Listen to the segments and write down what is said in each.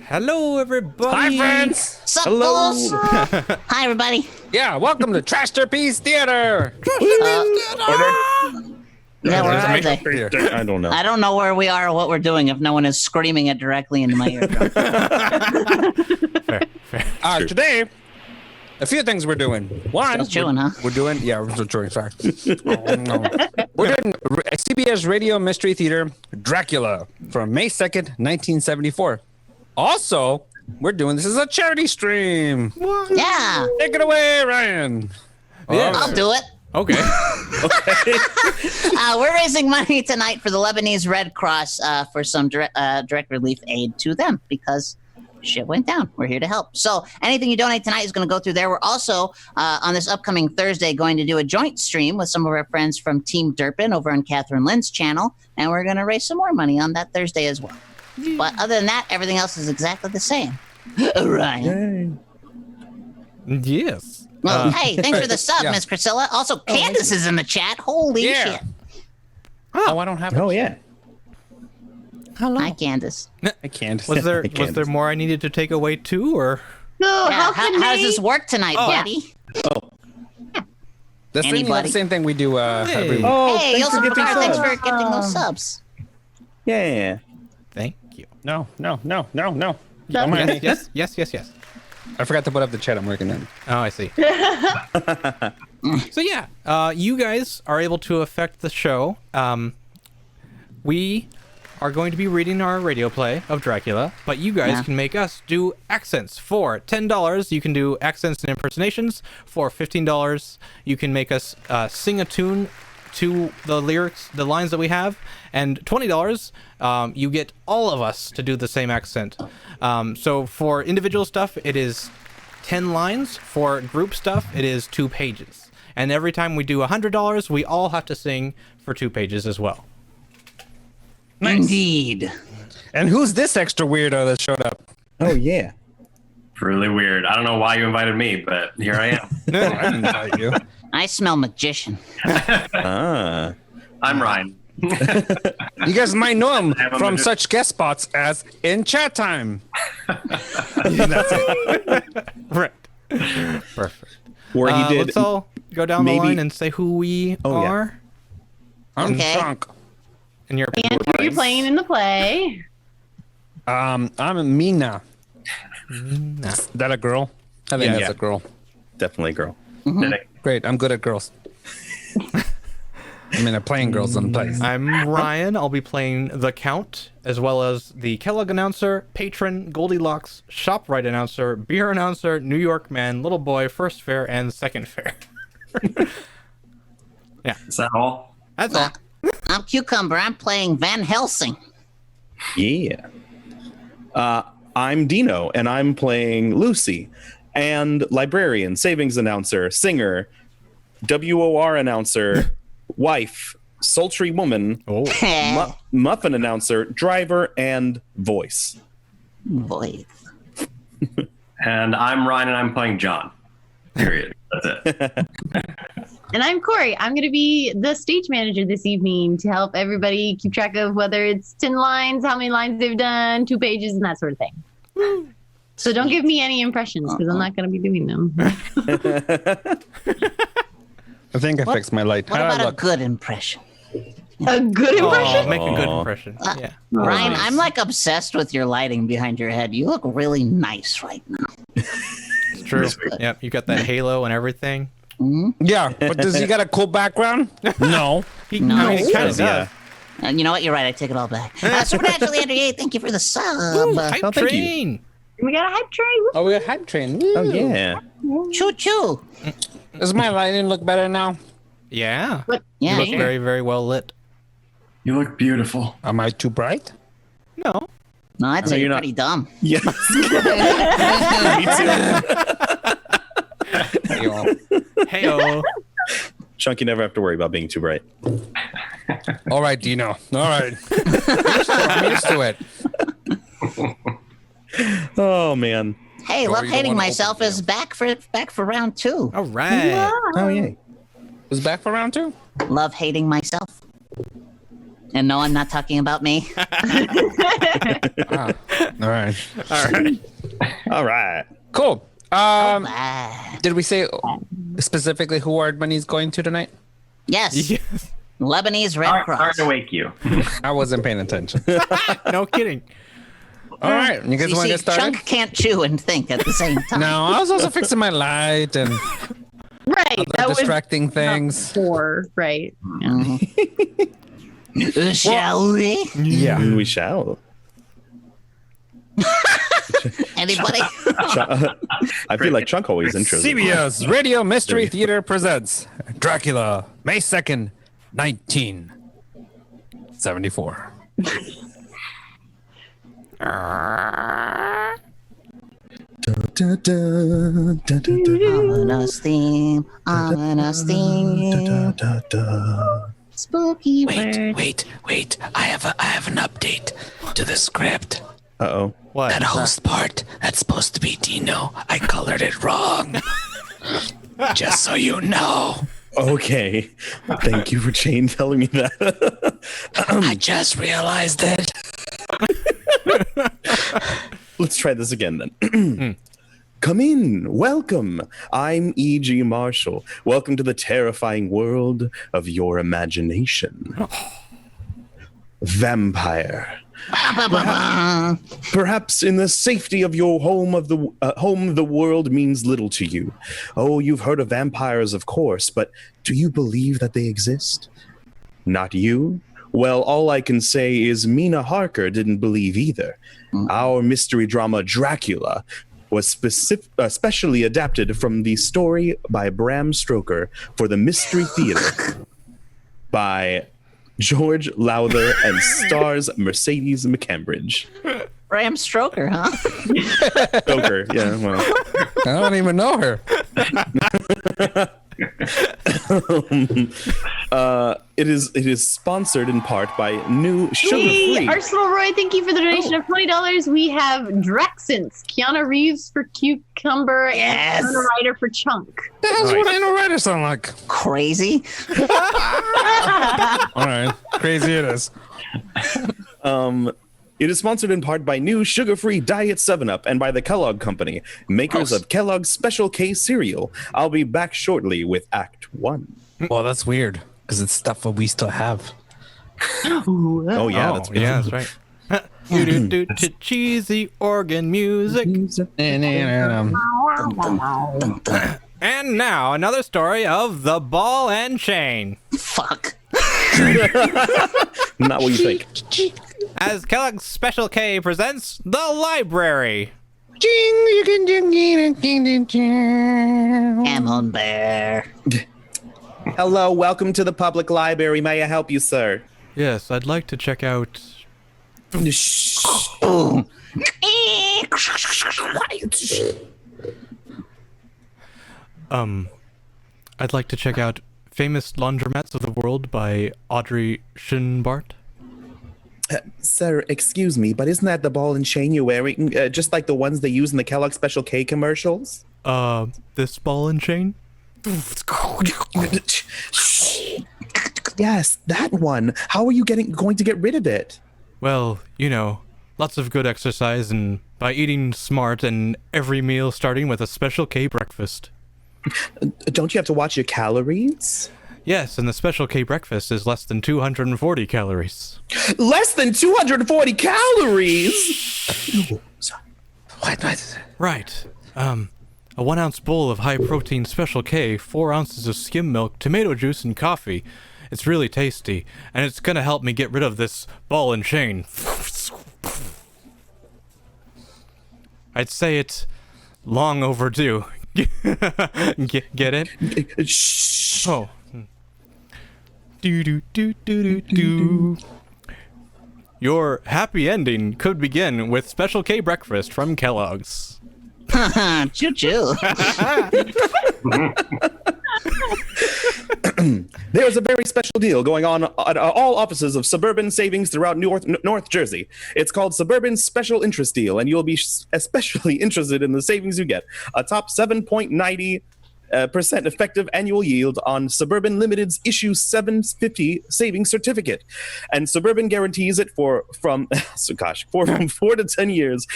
Hello, everybody. Hi, friends. Sup, Hello. fools? Hi, everybody. Yeah, welcome to Trashterpiece Theater. Yeah, where are they? I don't know. I don't know where we are or what we're doing if no one is screaming it directly into my eardrum. Fair. Today, a few things we're doing. One, Still chewing, huh? we're doing, yeah, we're still chewing, sorry. Oh, no. We're doing CBS Radio Mystery Theater Dracula from May 2nd, 1974. Also, we're doing this as a charity stream. Yeah, Take it away, Ryan. Yeah. I'll do it. Okay. We're raising money tonight for the Lebanese Red Cross for some direct relief aid to them because shit went down. We're here to help. So anything you donate tonight is going to go through there. We're also, on this upcoming Thursday, going to do a joint stream with some of our friends from Team Derpin over on Catherine Lynn's channel, and we're going to raise some more money on that Thursday as well. But other than that, everything else is exactly the same. Ryan. Yes. Well, hey, thanks for the sub, Yeah. Miss Priscilla. Also, Candace is in the chat. Holy shit. Oh, I don't have it. Oh yeah. Hello. Hi, Candace. I can't. Was there Candace. more I needed to take away too, or? No, Yeah, how how does this work tonight, Oh. buddy? That's Anybody? the same thing we do every week. Oh, Hey, thanks for Yosef gifting Bakar, thanks subs. for gifting those subs. Yeah. Thank you. No. Yes. I forgot to put up the chat I'm working on. Oh, I see. So yeah, you guys are able to affect the show. We are going to be reading our radio play of Dracula, but you guys Yeah. can make us do accents. For $10, you can do accents and impersonations. For $15, you can make us sing a tune to the lyrics, the lines that we have. And $20, you get all of us to do the same accent. So for individual stuff, it is 10 lines. For group stuff, it is 2 pages. And every time we do $100, we all have to sing for 2 pages as well. Indeed. And who's this extra weirdo that showed up? Oh yeah. Really weird. I don't know why you invited me, but here I am. No, I didn't invite you. I smell magician. Ah. I'm Ryan. You guys might know him Have a from minute. such guest spots as In Chat Time. That's it. Right. Perfect. Where he did. Let's all go down the maybe- line and say who we Oh, yeah. are. I'm Okay. drunk. And your And who are you playing in the play? I'm Mina. Is that a girl? I think Yeah. that's a girl. Definitely a girl. Great. I'm good at girls. I mean, I'm playing girls in plays. I'm Ryan. I'll be playing the Count, as well as the Kellogg announcer, patron, Goldilocks, ShopRite announcer, beer announcer, New York man, little boy, first fare, and second fare. Is that all? That's all. I'm Cucumber. I'm playing Van Helsing. Yeah. I'm Dino, and I'm playing Lucy, and librarian, savings announcer, singer, WOR announcer, wife, sultry woman, muffin announcer, driver, and voice. Boy. And I'm Ryan, and I'm playing John. Period. That's it. And I'm Corey. I'm going to be the stage manager this evening to help everybody keep track of whether it's 10 lines, how many lines they've done, 2 pages, and that sort of thing. So don't give me any impressions because I'm not going to be doing them. I think I fixed my light. What How do I about a look? good impression? A good impression? Oh, make a good Aw. impression. Yeah. Ryan, nice. I'm like obsessed with your lighting behind your head. You look really nice right now. It's true. Yep. You got that halo and everything. Yeah, but does he got a cool background? No. He, No. I mean, he kind of Yeah. does. And you know what? You're right. I take it all back. Supernatural Andrew, thank you for the sub. Hype Oh, thank you. train. We got a hype train. Oh, we got hype train. Oh yeah. Choo choo. Does my lighting look better now? Yeah. Yeah. You look yeah. very, very well lit. You look beautiful. Am I too bright? No. No, I'd say No, you're you're not. pretty dumb. Yes. Heyo. Chunky never have to worry about being too bright. All right, Dino. All right. I'm used to it. Oh man. Hey, Or Love you don't Hating wanna Myself open is back for round 2. All right. Oh yeah. Was back for round 2? Love Hating Myself. And no, I'm not talking about me. All right. All right. Cool. Bye. Did we say specifically who our money is going to tonight? Yes. Yes. Lebanese Red Sorry Cross. to wake you. I wasn't paying attention. No kidding. All right. You guys You want to see, get started? Chunk can't chew and think at the same time. No, I was also fixing my light and Right. That was distracting things. 4, right? Shall we? Yeah. We shall. Anybody? I feel like Chunk always intros. it. CBS Radio Mystery Theater presents Dracula, May 2nd, 1974. Ominous theme. Ominous theme. Spooky words. Wait. I have an update to the script. Uh-oh. What? That host part, that's supposed to be Dino. I colored it wrong. Just so you know. Okay. Thank you for telling me that. I just realized it. Let's try this again then. Come in. Welcome. I'm E.G. Marshall. Welcome to the terrifying world of your imagination. Vampire. Perhaps in the safety of your home, the world means little to you. Oh, you've heard of vampires, of course, but do you believe that they exist? Not you? Well, all I can say is Mina Harker didn't believe either. Our mystery drama Dracula was specially adapted from the story by Bram Stoker for the Mystery Theater by George Lowther and stars Mercedes McCambridge. Bram Stoker, huh? Stoker, yeah, well. I don't even know her. It is sponsored in part by new Hey, sugar-free. Arsenal Roy, thank you for the donation of $20. We have Draxence, Keanu Reeves for Cucumber, Yes. and Winona Ryder for Chunk. That's what I know writer sound like. Crazy. All right. Crazy it is. It is sponsored in part by new sugar-free Diet 7-Up and by the Kellogg Company, makers of Kellogg's Special K cereal. I'll be back shortly with Act 1. Well, that's weird because it's stuff that we still have. Oh, yeah, that's good. Yeah, that's right. Do cheesy organ music. And now another story of the ball and chain. Fuck. Not what you think. As Kellogg's Special K presents The Library. Camel Bear. Hello, welcome to the public library. May I help you, sir? Yes, I'd like to check out. Ooh. I'd like to check out Famous Laundromats of the World by Audrey Schinbart. Sir, excuse me, but isn't that the ball and chain you're wearing, just like the ones they use in the Kellogg Special K commercials? This ball and chain? Yes, that one. How are you going to get rid of it? Well, you know, lots of good exercise and by eating smart and every meal starting with a Special K breakfast. Don't you have to watch your calories? Yes, and the Special K breakfast is less than 240 calories. Less than 240 calories? No, sorry. What? Right. A 1 ounce bowl of high protein Special K, 4 ounces of skim milk, tomato juice, and coffee. It's really tasty, and it's gonna help me get rid of this ball and chain. I'd say it's long overdue. Get it? Shh. Oh. Do. Your happy ending could begin with Special K breakfast from Kellogg's. Choo choo. There's a very special deal going on at all offices of Suburban Savings throughout North Jersey. It's called Suburban Special Interest Deal, and you'll be especially interested in the savings you get. A top 7.90 effective annual yield on Suburban Limited's issue 750 savings certificate, and Suburban guarantees it for from 4 to 10 years.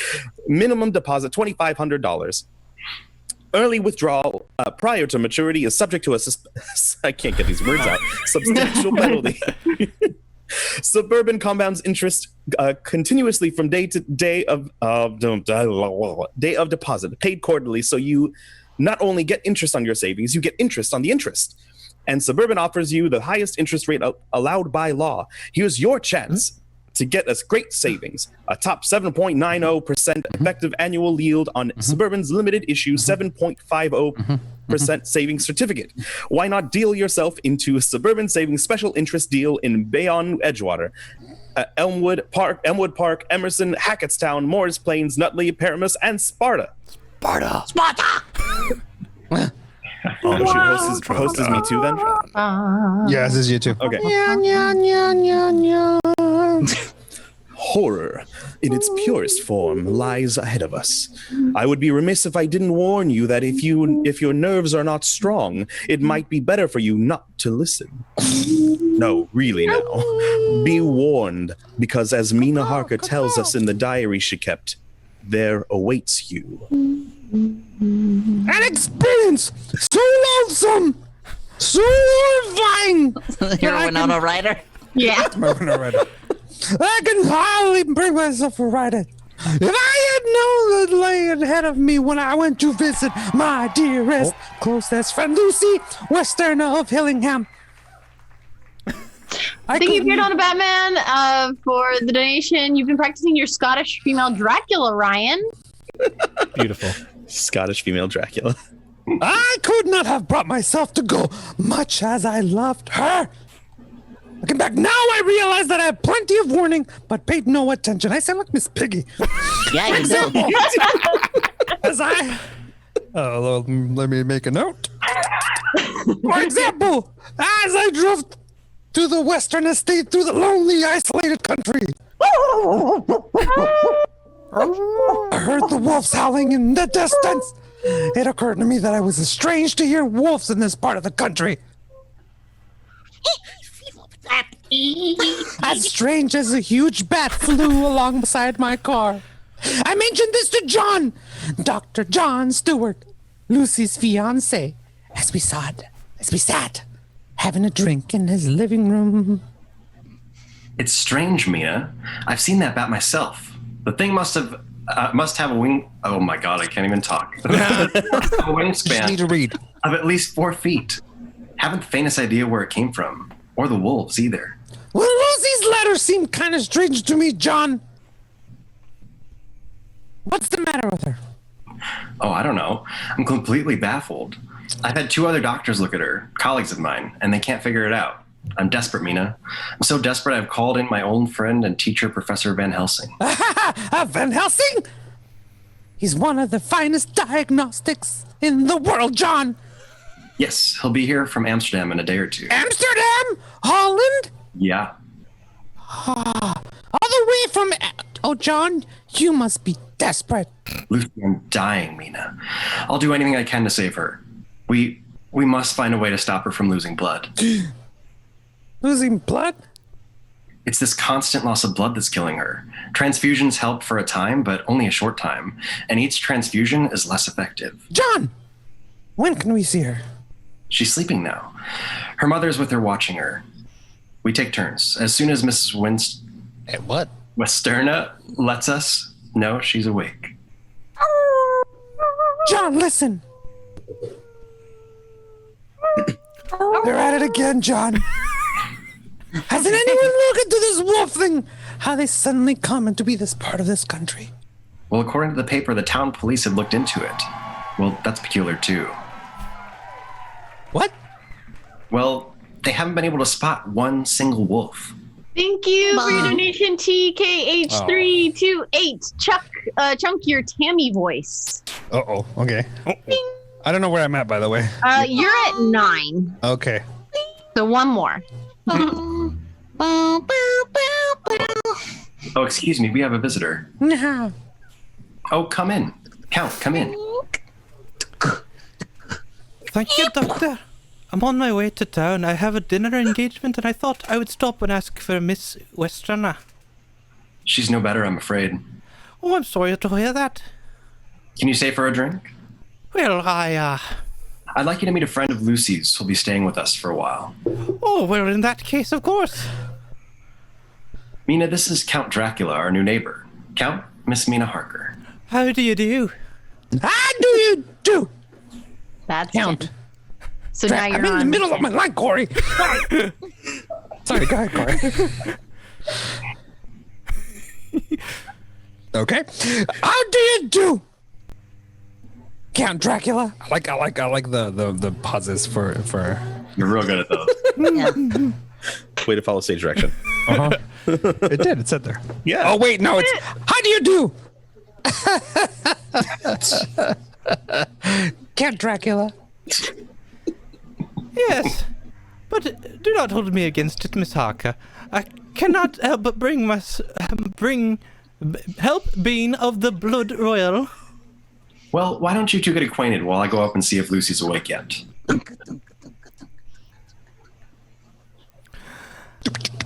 Minimum deposit $2,500. Early withdrawal prior to maturity is subject to I can't get these words out. Substantial penalty. Suburban compounds interest continuously from day to day of deposit, paid quarterly. So you not only get interest on your savings, you get interest on the interest. And Suburban offers you the highest interest rate allowed by law. Here's your chance to get us great savings, a top 7.90% effective annual yield on Suburban's limited issue 7.50% savings certificate. Why not deal yourself into a Suburban savings special interest deal in Bayonne, Edgewater, Elmwood Park, Emerson, Hackettstown, Morris Plains, Nutley, Paramus, and Sparta. Sparta! Oh, she hosts me too then? Yeah, this is you too. Okay. Horror, in its purest form, lies ahead of us. I would be remiss if I didn't warn you that if your nerves are not strong, it might be better for you not to listen. No, really now. Be warned, because as Mina Harker tells us in the diary she kept, there awaits you an experience so lonesome, so horrifying. You're a Winona Ryder? Yeah. I can hardly bring myself to write it. If I had known that lay ahead of me when I went to visit my dearest, closest friend Lucy Westerner of Hillingham. Thank you, Beard on a Batman, for the donation. You've been practicing your Scottish female Dracula, Ryan. Beautiful. Scottish female Dracula. I could not have brought myself to go, much as I loved her. Looking back now, I realize that I had plenty of warning, but paid no attention. I sound like Miss Piggy. Yeah, you do. Let me make a note. For example, as I drove to the western estate through the lonely, isolated country, I heard the wolves howling in the distance. It occurred to me that I was strange to hear wolves in this part of the country. As strange as a huge bat flew along beside my car. I mentioned this to John, Dr. John Stewart, Lucy's fiancé, as we sat, having a drink in his living room. It's strange, Mina. I've seen that bat myself. The thing must have a wing. Oh my god, I can't even talk. A wingspan. Need to read. Of at least 4 feet. Haven't the faintest idea where it came from, or the wolves either. Well, Rosie's letter seemed kind of strange to me, John. What's the matter with her? Oh, I don't know. I'm completely baffled. I've had 2 other doctors look at her, colleagues of mine, and they can't figure it out. I'm desperate, Mina. I'm so desperate I've called in my old friend and teacher, Professor Van Helsing. Van Helsing? He's one of the finest diagnostics in the world, John. Yes, he'll be here from Amsterdam in a day or 2. Amsterdam? Holland? Yeah. All the way from... Oh, John, you must be desperate. Lucy, I'm dying, Mina. I'll do anything I can to save her. We must find a way to stop her from losing blood. Losing blood? It's this constant loss of blood that's killing her. Transfusions help for a time, but only a short time. And each transfusion is less effective. John! When can we see her? She's sleeping now. Her mother's with her watching her. We take turns. As soon as Mrs. Westerna lets us know she's awake. John, listen. They're at it again, John. Hasn't anyone looked into this wolf thing? How they suddenly come into be this part of this country? Well, according to the paper, the town police have looked into it. Well, that's peculiar too. What? Well, they haven't been able to spot one single wolf. Thank you for your donation, TKH328. Chunk your Tammy voice. Uh-oh, okay. I don't know where I'm at, by the way. You're at 9. Okay. So one more. Oh, excuse me, we have a visitor. No. Oh, come in. Count, come in. Thank you, Doctor. I'm on my way to town. I have a dinner engagement, and I thought I would stop and ask for Miss Westerner. She's no better, I'm afraid. Oh, I'm sorry to hear that. Can you stay for a drink? Well, I'd like you to meet a friend of Lucy's who'll be staying with us for a while. Oh, well, in that case, of course. Mina, this is Count Dracula, our new neighbor. Count, Miss Mina Harker. How do you do? How do you do? That's Count. it. So now you're I'm in the on. middle of my line, Corey. Sorry, go ahead, Corey. Okay. How do you do? Count Dracula. I like the pauses for. You're real good at those. Yeah. Way to follow stage direction. Uh-huh. It did. It said there. Yeah. Oh wait, no. It's how do you do? Count Dracula. Yes, but do not hold me against it, Miss Harker. I cannot help but help being of the blood royal. Well, why don't you two get acquainted while I go up and see if Lucy's awake yet?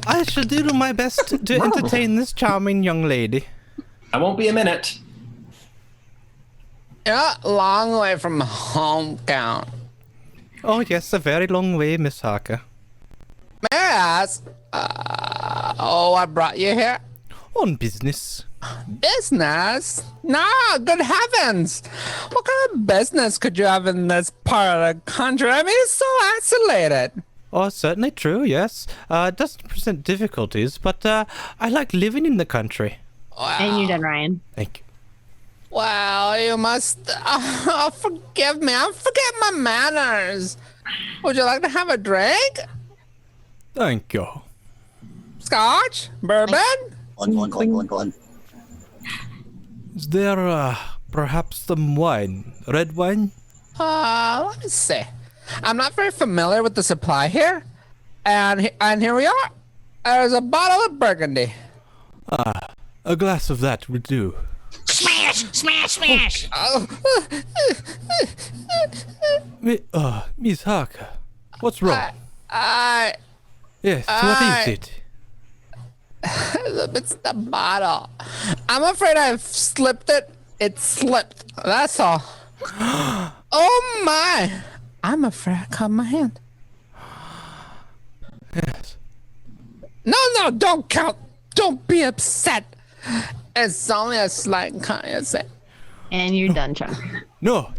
I shall do my best to entertain this charming young lady. I won't be a minute. Yeah, long way from home, Count. Oh yes, a very long way, Miss Harker. May I ask? I brought you here. On business. Business? No, good heavens! What kind of business could you have in this part of the country? I mean, it's so isolated. Oh, certainly true, yes. It doesn't present difficulties, but I like living in the country. And you're done, Ryan. Thank you. Well, you must. Forgive me. I'm forgetting my manners. Would you like to have a drink? Thank you. Scotch? Bourbon? Is there perhaps some wine? Red wine? Let me see. I'm not very familiar with the supply here. And here we are. There's a bottle of Burgundy. A glass of that would do. Smash! Smash! Smash! Oh. Miss Harker, what's wrong? I Yes, what is it? It's the bottle. I'm afraid I've slipped it. It slipped. That's all. Oh my! I'm afraid I cut my hand. Yes. No, don't count. Don't be upset. It's only a slight cut, you say. And you're done, Chuck. No.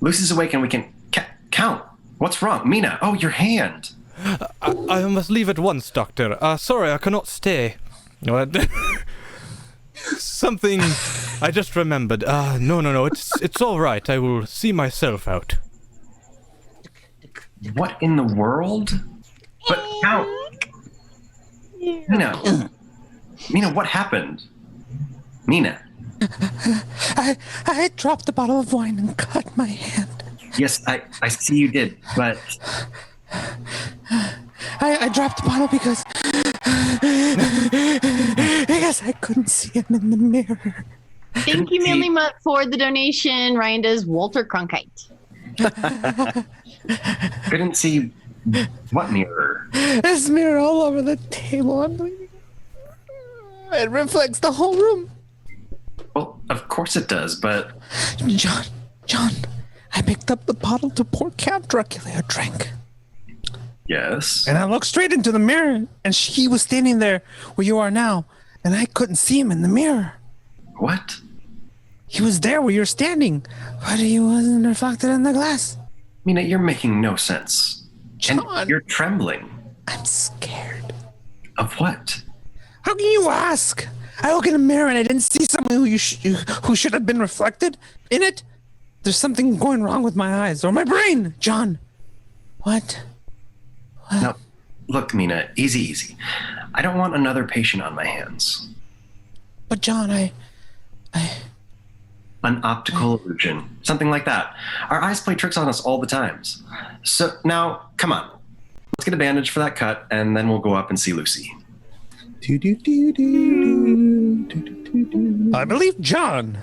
Lucy's awake and we can count. What's wrong? Mina, oh, your hand. I must leave at once, Doctor. Sorry, I cannot stay. What? Something I just remembered. No. It's all right. I will see myself out. What in the world? But Count. Mina, what happened? Mina. I dropped the bottle of wine and cut my hand. Yes, I see you did, but I dropped the bottle because I couldn't see him in the mirror. Thank you, Manly Mutt, for the donation. Ryan does Walter Cronkite. couldn't see what mirror. There's mirror all over the table. I'm bleeding. It reflects the whole room. Well, of course it does, but John, I picked up the bottle to pour Count Dracula a drink. yes. And I looked straight into the mirror, and he was standing there where you are now, and I couldn't see him in the mirror. What? He was there where you're standing, but he wasn't reflected in the glass. Mina, you're making no sense. John, And you're trembling. I'm scared. Of what? How can you ask? I look in the mirror and I didn't see someone who should have been reflected in it. There's something going wrong with my eyes or my brain, John. What? No, look, Mina, easy. I don't want another patient on my hands. But John, I An optical illusion. Something like that. Our eyes play tricks on us all the times. So now, come on. Let's get a bandage for that cut, and then we'll go up and see Lucy. believe John.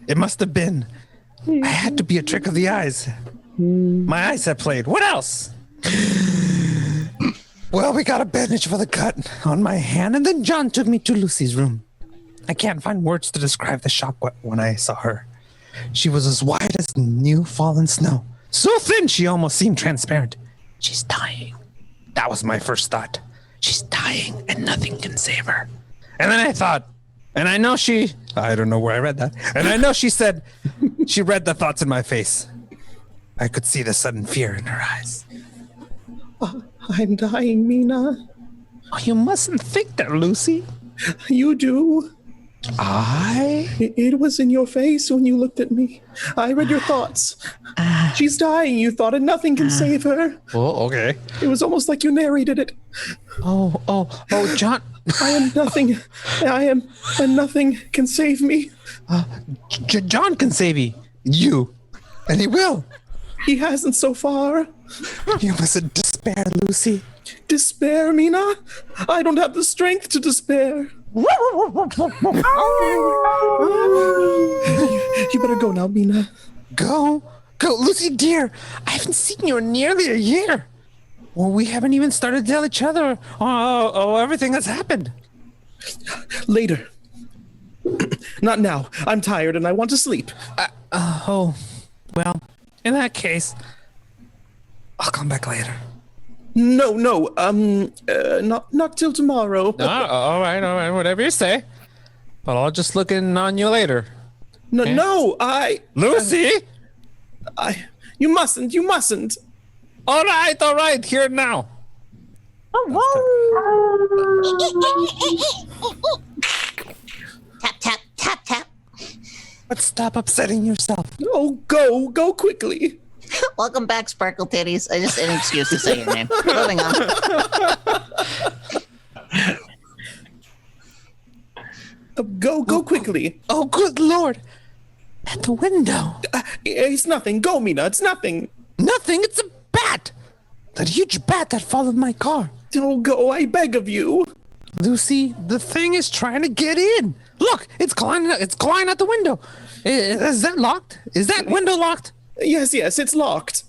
It must have been I had to be a trick of the eyes. My eyes had played. What else? Well, we got a bandage for the cut on my hand, and then John took me to Lucy's room. I can't find words to describe the shock when I saw her. She was as white as new fallen snow. So thin she almost seemed transparent. She's dying. That was my first thought. She's dying and nothing can save her. And then I thought, and I know I don't know where I read that. And I know she said, she read the thoughts in my face. I could see the sudden fear in her eyes. I'm dying, Mina. Oh, you mustn't think that, Lucy. You do. It was in your face when you looked at me. I read your thoughts. She's dying, you thought, and nothing can save her. Oh, okay. It was almost like you narrated it. Oh, John. I am nothing. And nothing can save me. John can save you. And he will. He hasn't so far. You mustn't despair, Lucy. Despair, Mina? I don't have the strength to despair. You better go now, Mina. Go, Lucy dear. I haven't seen you in nearly a year. Well, we haven't even started to tell each other everything that's happened. Later. Not now. I'm tired and I want to sleep. Well, in that case, I'll come back later. No, not till tomorrow. All right, whatever you say. But I'll just look in on you later. No, Lucy! You mustn't. All right, here and now. Tap, tap. But stop upsetting yourself. Oh, go quickly. Welcome back, Sparkle Titties. I just an excuse to say your name. Moving on. Go quickly. Oh, good Lord. At the window. It's nothing. Go, Mina. It's nothing. Nothing. It's a bat. That huge bat that followed my car. Don't go. I beg of you. Lucy, the thing is trying to get in. Look, it's clawing out the window. Is that locked? Is that window locked? Yes, it's locked.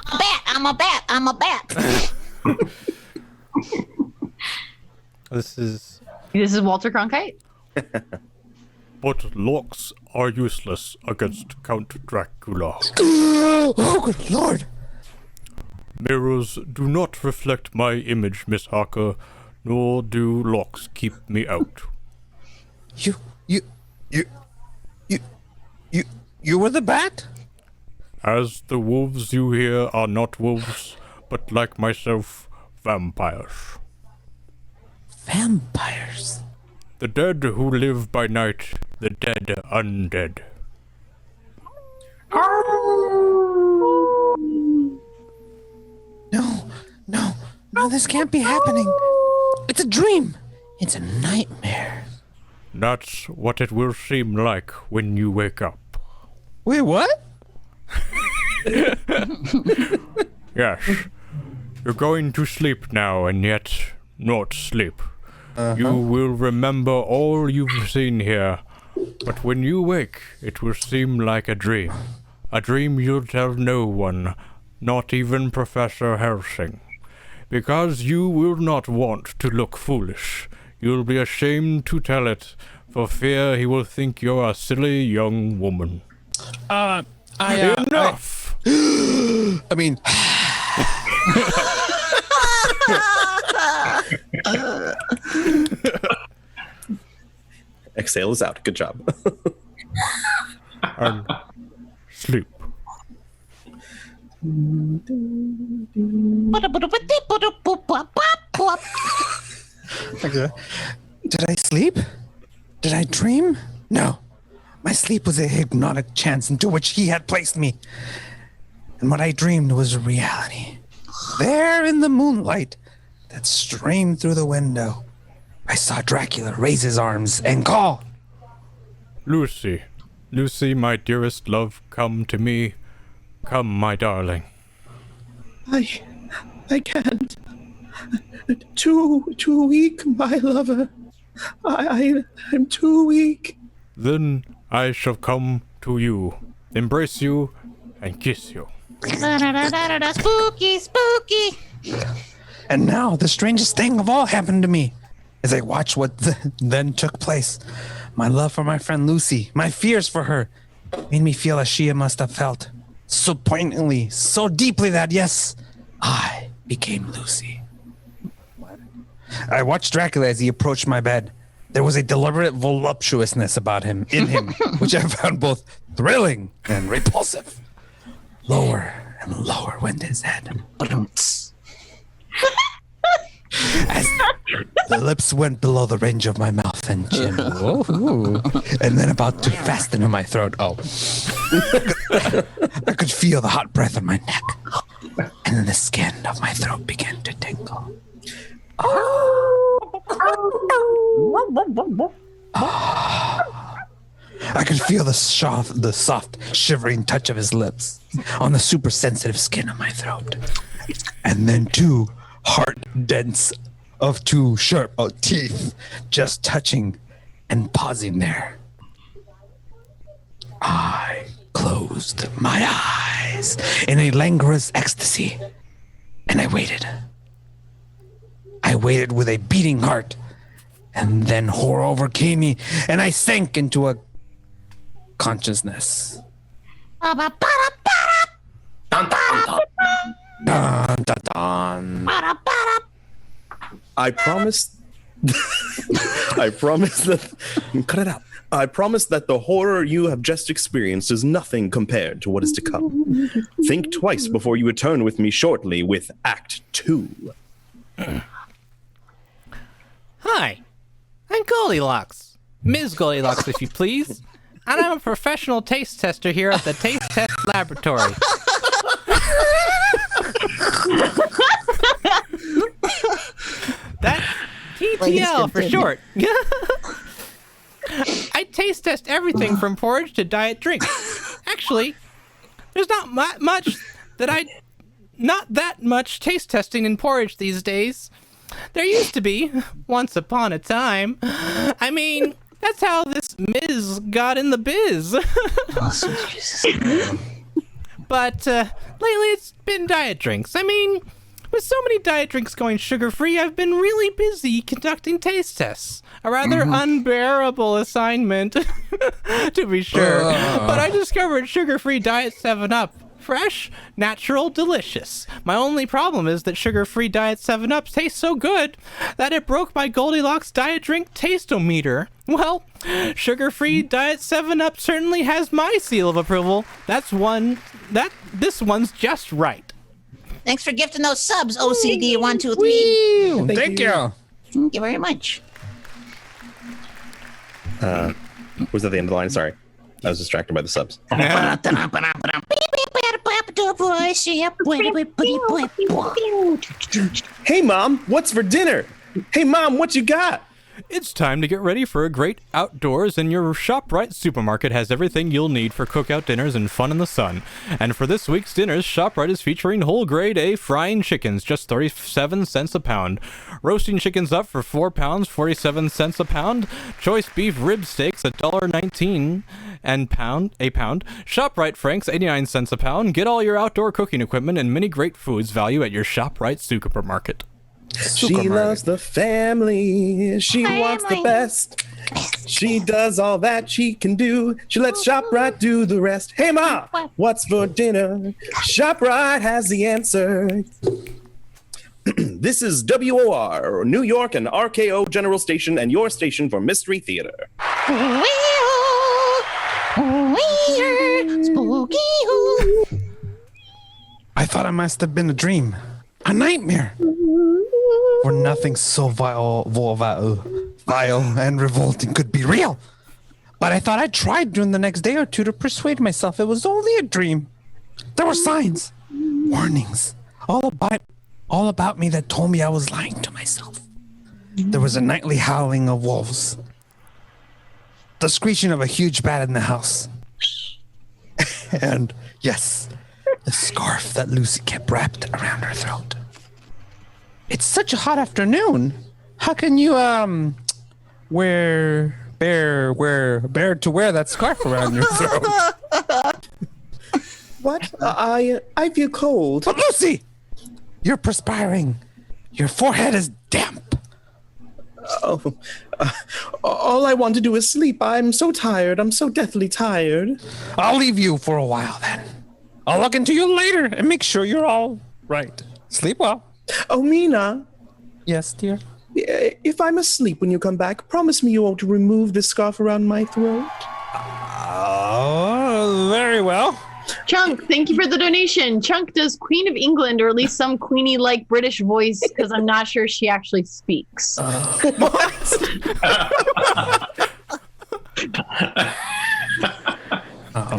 I'm a bat. This is Walter Cronkite. But locks are useless against Count Dracula. Oh, good Lord. Mirrors do not reflect my image, Miss Harker, nor do locks keep me out. You were the bat? As the wolves you hear are not wolves, but like myself, vampires. Vampires? The dead who live by night, the dead undead. No, this can't be happening. It's a dream. It's a nightmare. That's what it will seem like when you wake up. Wait, what? Yes. You're going to sleep now and yet not sleep. You will remember all you've seen here, but when you wake, it will seem like a dream. A dream you'll tell no one, not even Professor Helsing. Because you will not want to look foolish. You'll be ashamed to tell it, for fear he will think you're a silly young woman. Enough! I mean... Exhale is out. Good job. And sleep. Did I sleep? Did I dream? No. My sleep was a hypnotic trance into which he had placed me. And what I dreamed was reality. There in the moonlight that streamed through the window, I saw Dracula raise his arms and call. Lucy, my dearest love, come to me. Come, my darling. I can't. Too weak, my lover. I'm too weak. Then I shall come to you. embrace you, and kiss you. Spooky, spooky. And now the strangest thing of all happened to me as I watched what then took place. My love for my friend Lucy, my fears for her, made me feel as she must have felt. So poignantly, so deeply that, yes, I became Lucy. I watched Dracula as he approached my bed. There was a deliberate voluptuousness about him, in him, which I found both thrilling and repulsive. Lower and lower went his head. As the lips went below the range of my mouth and chin. Whoa. And then about to fasten in my throat. Oh. I could feel the hot breath on my neck. And then the skin of my throat began to tingle. I could feel the soft, shivering touch of his lips on the super sensitive skin of my throat. And then two hard dents of two sharp teeth just touching and pausing there. I closed my eyes in a languorous ecstasy, and I waited. I waited with a beating heart, and then horror overcame me, and I sank into a consciousness. Dun, dun, dun. Dun, dun, dun. I promise. I promise that. Cut it out. I promise that the horror you have just experienced is nothing compared to what is to come. Think twice before you return with me shortly with Act 2. Hi, I'm Goldilocks. Ms. Goldilocks, if you please. And I'm a professional taste tester here at the Taste Test Laboratory. That's TTL for short. I taste test everything from porridge to diet drinks. Actually, there's not that much taste testing in porridge these days. There used to be, once upon a time. I mean, that's how this Ms. got in the biz. But lately it's been diet drinks. I mean, with so many diet drinks going sugar-free, I've been really busy conducting taste tests. A rather unbearable assignment, to be sure. But I discovered sugar-free Diet 7-Up. Fresh, natural, delicious. My only problem is that sugar-free Diet 7-Up tastes so good that it broke my Goldilocks diet drink taste-o-meter. Well, sugar-free Diet 7-Up certainly has my seal of approval. This one's just right. Thanks for gifting those subs, OCD123. Thank you. Thank you very much. Was that the end of the line? Sorry. I was distracted by the subs. Hey, Mom, what's for dinner? Hey, Mom, what you got? It's time to get ready for a great outdoors, and your ShopRite supermarket has everything you'll need for cookout dinners and fun in the sun. And for this week's dinners, ShopRite is featuring whole grade A frying chickens, just 37 cents a pound. Roasting chickens up for 4 pounds, 47 cents a pound. Choice beef rib steaks, $1.19 a pound. ShopRite Franks, 89 cents a pound. Get all your outdoor cooking equipment and many great foods value at your ShopRite supermarket. She loves the family. She wants the best. She does all that she can do. She lets ShopRite do the rest. Hey, Ma, what's for dinner? ShopRite has the answer. This is WOR, New York and RKO General Station, and your station for Mystery Theater. I thought it must have been a dream, a nightmare. For nothing so vile and revolting could be real. But I thought I tried during the next day or two to persuade myself it was only a dream. There were signs, warnings, all about me that told me I was lying to myself. There was a nightly howling of wolves, the screeching of a huge bat in the house, and yes, the scarf that Lucy kept wrapped around her throat. It's such a hot afternoon. How can you bear to wear that scarf around your throat? What? I feel cold. But Lucy, you're perspiring. Your forehead is damp. Oh, all I want to do is sleep. I'm so tired. I'm so deathly tired. I'll leave you for a while then. I'll look into you later and make sure you're all right. Sleep well. Oh, Mina, Yes, dear. if I'm asleep when you come back, promise me you won't remove the scarf around my throat. Oh, very well. Chunk, thank you for the donation. Chunk does Queen of England, or at least some Queenie-like British voice, because I'm not sure she actually speaks.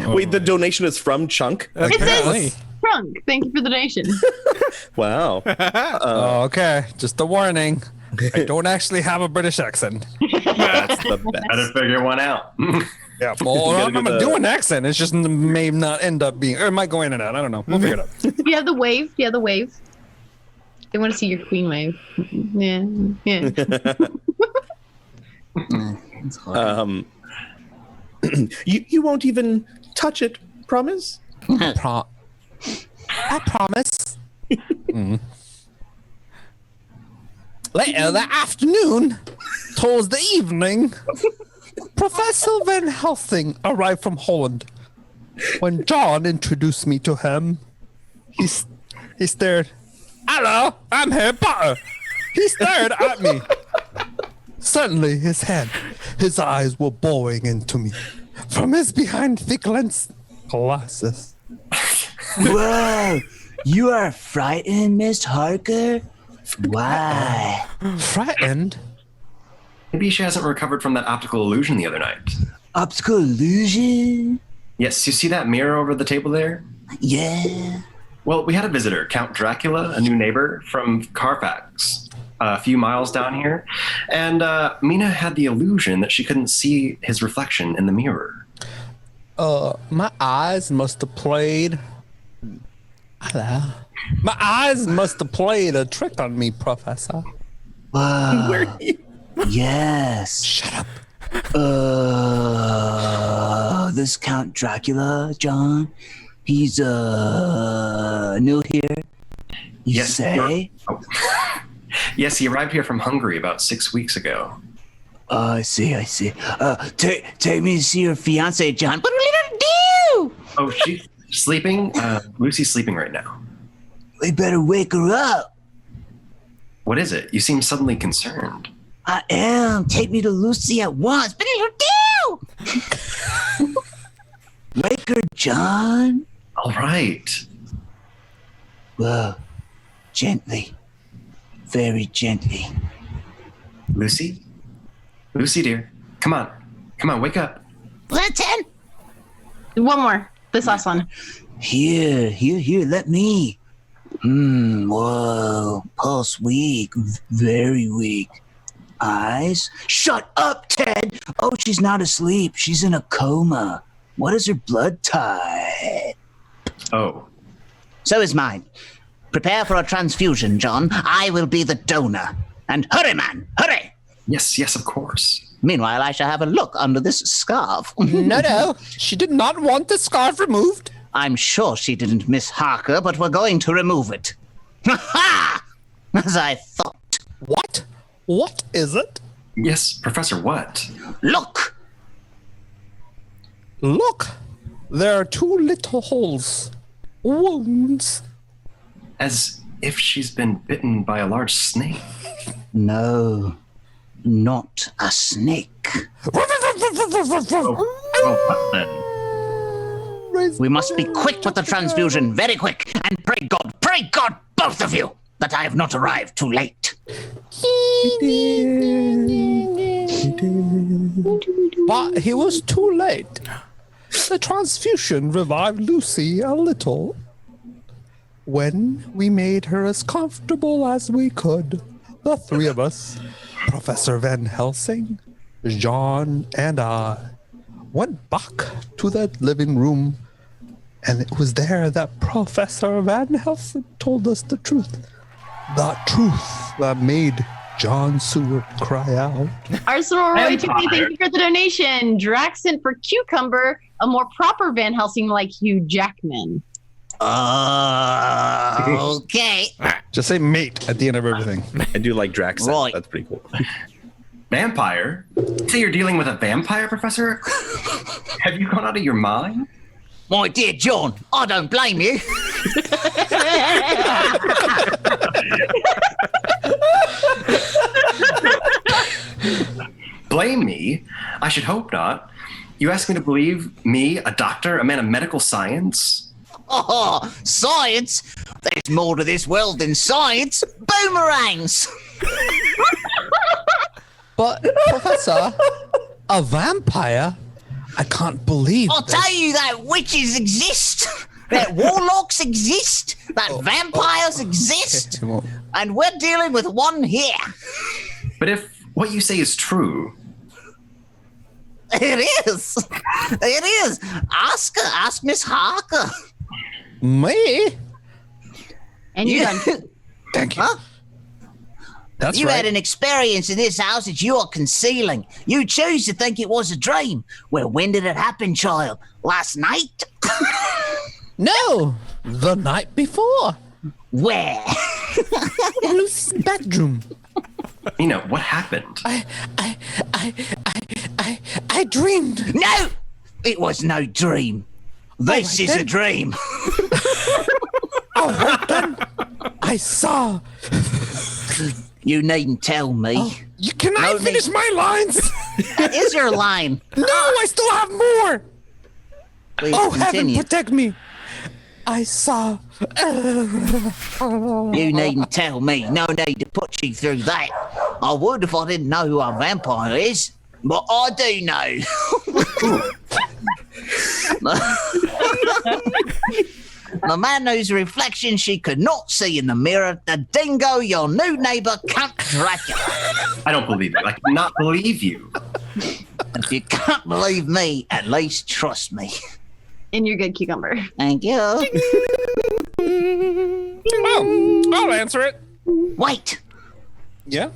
Wait, the donation is from Chunk? It says Chunk. Thank you for the donation. Wow. Okay, just a warning. I don't actually have a British accent. That's the best. Better figure one out. Yeah, well, gotta I'm do gonna the- do an accent. It's just may not end up being, or it might go in and out. I don't know. We'll figure it out. Do you have the wave? Do you have the wave? They want to see your queen wave. Yeah, yeah. You won't even touch it, promise? I promise. Later that afternoon, towards the evening, Professor Van Helsing arrived from Holland. When John introduced me to him, he stared. Hello, I'm Harry Potter. He stared at me. Suddenly, his eyes were boring into me. From his behind thick lens glasses. Whoa! You are frightened, Miss Harker? Why? Frightened? Maybe she hasn't recovered from that optical illusion the other night. Optical illusion? Yes, you see that mirror over the table there? Yeah. Well, we had a visitor, Count Dracula, a new neighbor from Carfax, a few miles down here. And Mina had the illusion that she couldn't see his reflection in the mirror. My eyes must have played. Hello. My eyes must have played a trick on me, Professor. Whoa. Where are you? Yes. Shut up. This Count Dracula, John, he's new here. You Yes, say? Oh. Yes, he arrived here from Hungary about 6 weeks ago. I see. Take me to see your fiance, John. What are we gonna do? Oh, she's sleeping? Lucy's sleeping right now. We better wake her up. What is it? You seem suddenly concerned. I am. Take me to Lucy at once. What are you do? Wake her, John. All right. Whoa. Gently. Very gently. Lucy? Lucy, dear. Come on, wake up. Listen. One more. This last one. Here. Let me. Whoa. Pulse weak. Very weak. Eyes. Shut up, Ted. Oh, she's not asleep. She's in a coma. What is her blood type? Oh, So is mine. Prepare for a transfusion, John. I will be the donor. And hurry, man, hurry! yes, of course. Meanwhile, I shall have a look under this scarf. No. She did not want the scarf removed. I'm sure she didn't, Miss Harker, but we're going to remove it. Ha ha! As I thought. What? What is it? Yes, Professor, what? Look! Look, there are two little holes. Wounds. As if she's been bitten by a large snake. No, not a snake. Oh, what then? We must be quick with the transfusion, very quick. And pray God, both of you, that I have not arrived too late. But he was too late. The transfusion revived Lucy a little. When we made her as comfortable as we could, the three of us, Professor Van Helsing, John, and I, went back to the living room, and it was there that Professor Van Helsing told us the truth. The truth that made John Seward cry out. Arsenal Roy Empire. Tiffany, thank you for the donation. Draxon for Cucumber, a more proper Van Helsing like Hugh Jackman. Okay. Just say mate at the end of everything. I do like Drax. Right. That's pretty cool. Vampire? So you're dealing with a vampire, Professor? Have you gone out of your mind? My dear John, I don't blame you. Blame me? I should hope not. You ask me to believe me, a doctor, a man of medical science? Oh, science? There's more to this world than science. Boomerangs. But, Professor, a vampire? I can't believe I'll tell you that witches exist, that warlocks exist, that vampires exist, and we're dealing with one here. But if what you say is true, It is. It is. Ask her. Ask Miss Harker. Me? And you're done. Thank you. Huh? That's You right. had an experience in this house that you are concealing. You choose to think it was a dream. Well, when did it happen, child? Last night? No, the night before. Where? In Lucy's bedroom. what happened? I dreamed. No! It was no dream. This is a did. dream. I saw. You needn't tell me. Can I No finish need. my lines? That is your line. No, I still have more. Please Oh, heaven continue. protect me. I saw. You needn't tell me. No need to put you through that. I would if I didn't know who a vampire is, but I do know. The man whose reflection she could not see in the mirror, the dingo, your new neighbor, Count Dracula. I don't believe you. I cannot believe you. If you can't believe me, at least trust me. And you're good, cucumber. Thank you. I'll answer it. Wait. Yeah.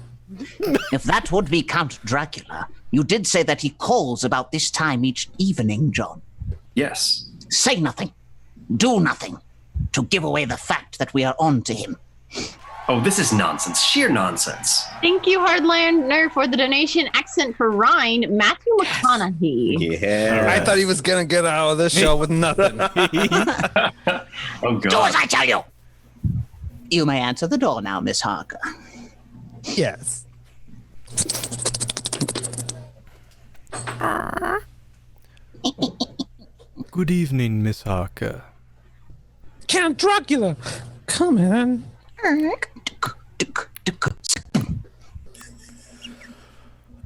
If that would be Count Dracula, you did say that he calls about this time each evening, John. Yes. Say nothing. Do nothing to give away the fact that we are on to him. Oh, this is nonsense. Sheer nonsense. Thank you, Hardlander, for the donation. Accent for Rhine, Matthew McConaughey. Yeah. I thought he was gonna get out of this show with nothing. Oh, Do God. as I tell you. You may answer the door now, Miss Harker. Yes. Good evening, Miss Harker. Count Dracula, come in.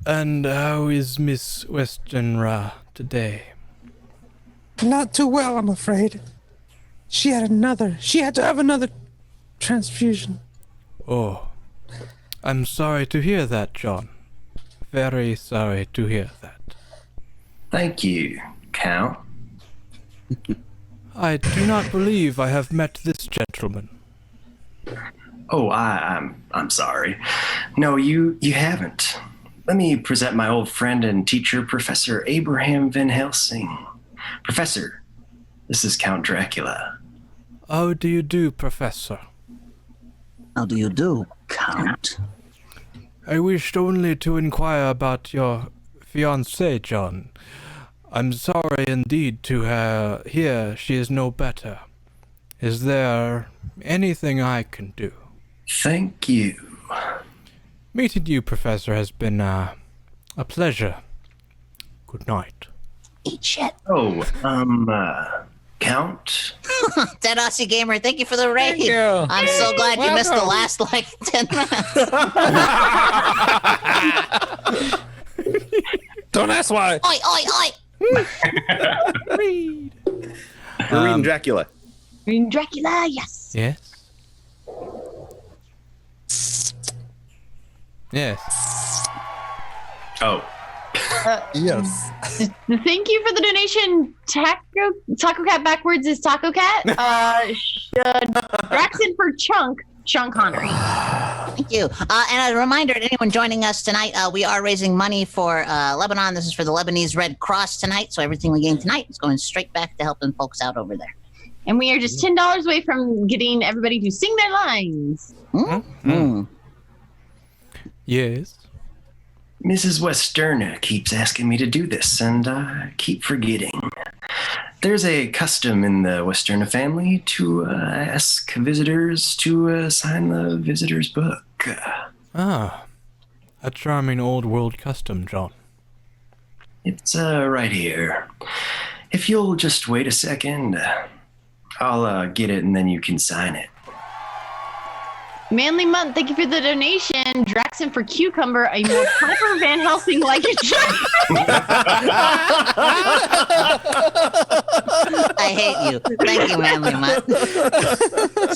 And how is Miss Westenra today? Not too well, I'm afraid. She had to have another transfusion. Oh, I'm sorry to hear that, John. Very sorry to hear that. Thank you, Count. I do not believe I have met this gentleman. Oh, I'm sorry. No, you haven't. Let me present my old friend and teacher, Professor Abraham Van Helsing. Professor, this is Count Dracula. How do you do, Professor? How do you do, Count? I wished only to inquire about your fiancée, John. I'm sorry indeed to hear she is no better. Is there anything I can do? Thank you. Meeting you, Professor, has been a pleasure. Good night. Eat shit. Oh, Count? Dead Aussie Gamer, thank you for the raid. Thank you. I'm so glad you missed the Welcome. last, 10 minutes. Don't ask why. Oi, oi, oi! Read. We're reading Dracula. Dracula, yes. Yes. Yes. Oh, Yes. Thank you for the donation. Taco Cat backwards is Taco Cat. Braxton for Chunk, Sean Connery. Thank you. And a reminder to anyone joining us tonight, we are raising money for Lebanon. This is for the Lebanese Red Cross tonight. So everything we gain tonight is going straight back to helping folks out over there. And we are just $10 away from getting everybody to sing their lines. Yes. Mrs. Westerner keeps asking me to do this, and I keep forgetting. There's a custom in the Westerner family to ask visitors to sign the visitor's book. Ah, a charming old world custom, John. It's right here. If you'll just wait a second, I'll get it and then you can sign it. Manly Month, thank you for the donation. Draxon for cucumber, a more proper Van Helsing like a I hate you. Thank you, Manly Mutt.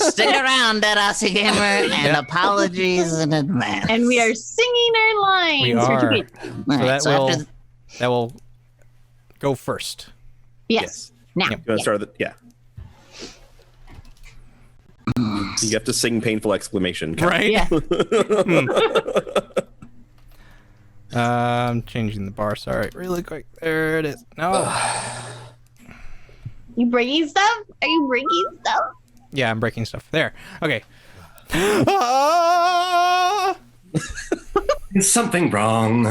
Stick around, Dead Aussie Gamer, and apologies in advance. And we are singing our lines. We are. Retweet. All right, so after that will go first. Yes. Now. Yep. You want to start with yeah. You have to sing painful exclamation. Right? Yeah. I'm changing the bar. Sorry. Really quick. There it is. No. You breaking stuff? Are you breaking stuff? Yeah, I'm breaking stuff. There. Okay. Ah! Is something wrong?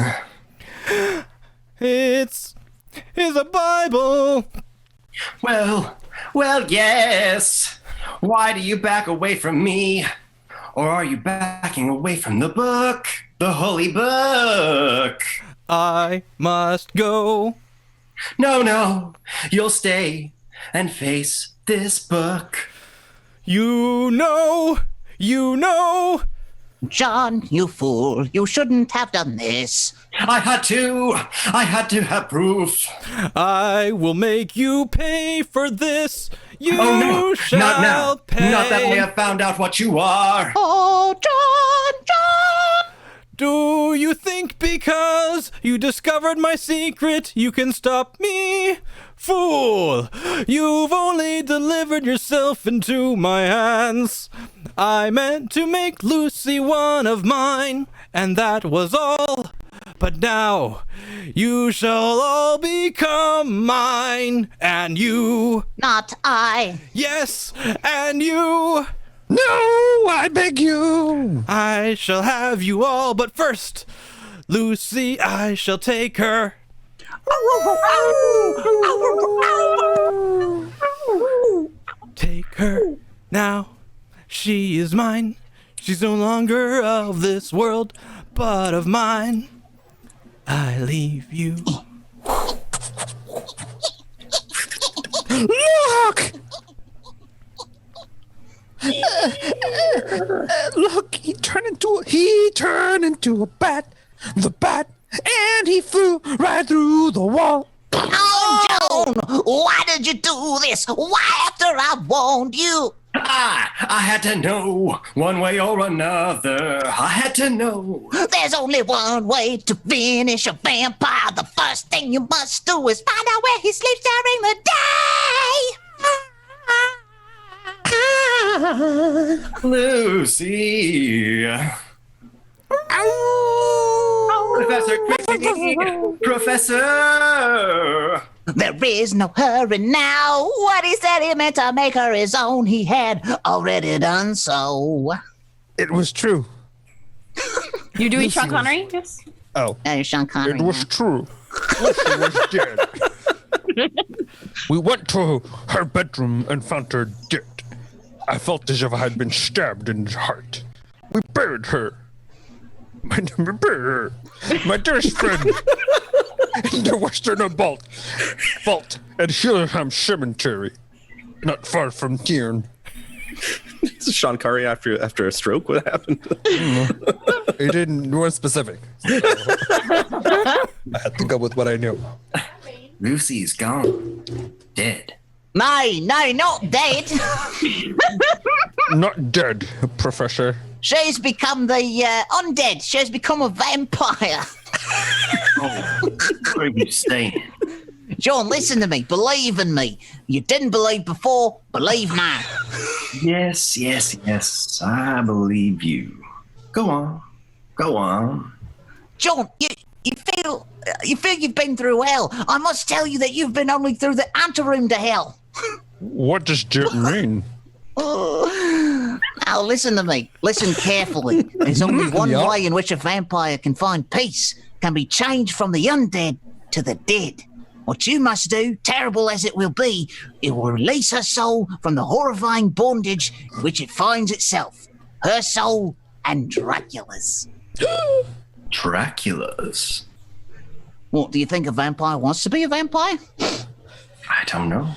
It's a Bible. Well, yes. Why do you back away from me? Or are you backing away from the book? The holy book? I must go. No, you'll stay and face this book. You know. John, you fool, you shouldn't have done this. I had to have proof. I will make you pay for this. You Oh no, shall not now. pay. Not that I have found out what you are. Oh, John! Do you think because you discovered my secret, you can stop me? Fool! You've only delivered yourself into my hands. I meant to make Lucy one of mine, and that was all. But now, you shall all become mine, and you... Not I. Yes, and you... No, I beg you. I shall have you all, but first, Lucy, I shall take her. Take her now, she is mine. She's no longer of this world, but of mine. I leave you. Look! Look, he turned into a bat, the bat, and he flew right through the wall. Oh, Joan! Why did you do this? Why after I warned you? I had to know one way or another. I had to know. There's only one way to finish a vampire. The first thing you must do is find out where he sleeps during the day. Lucy. Professor, quickly! Professor! There is no hurry now. What he said he meant to make her his own, he had already done so. It was true. You're doing Sean Connery? Yes. Oh, You're Sean Connery. it was now. true. Lucy was dead. We went to her bedroom and found her dead. I felt as if I had been stabbed in the heart. We buried her. My dearest friend, in the Western vault at Hillham Cemetery, not far from Tiern. This is Sean Curry after a stroke. What happened? He didn't weren't specific. I had to go with what I knew. Lucy's gone. Dead. No, not dead. Not dead, Professor. She's become the undead. She's become a vampire. Oh, what are you saying? John, listen to me. Believe in me. You didn't believe before. Believe now. Yes. I believe you. Go on. John, you feel you've been through hell. I must tell you that you've been only through the anteroom to hell. What does dirt mean? Now listen to me. Listen carefully. There's only one Yup. way in which a vampire can find peace. Can be changed from the undead to the dead. What you must do, terrible as it will be, it will release her soul from the horrifying bondage in which it finds itself. Her soul and Dracula's. Dracula's. What, do you think a vampire wants to be a vampire? I don't know.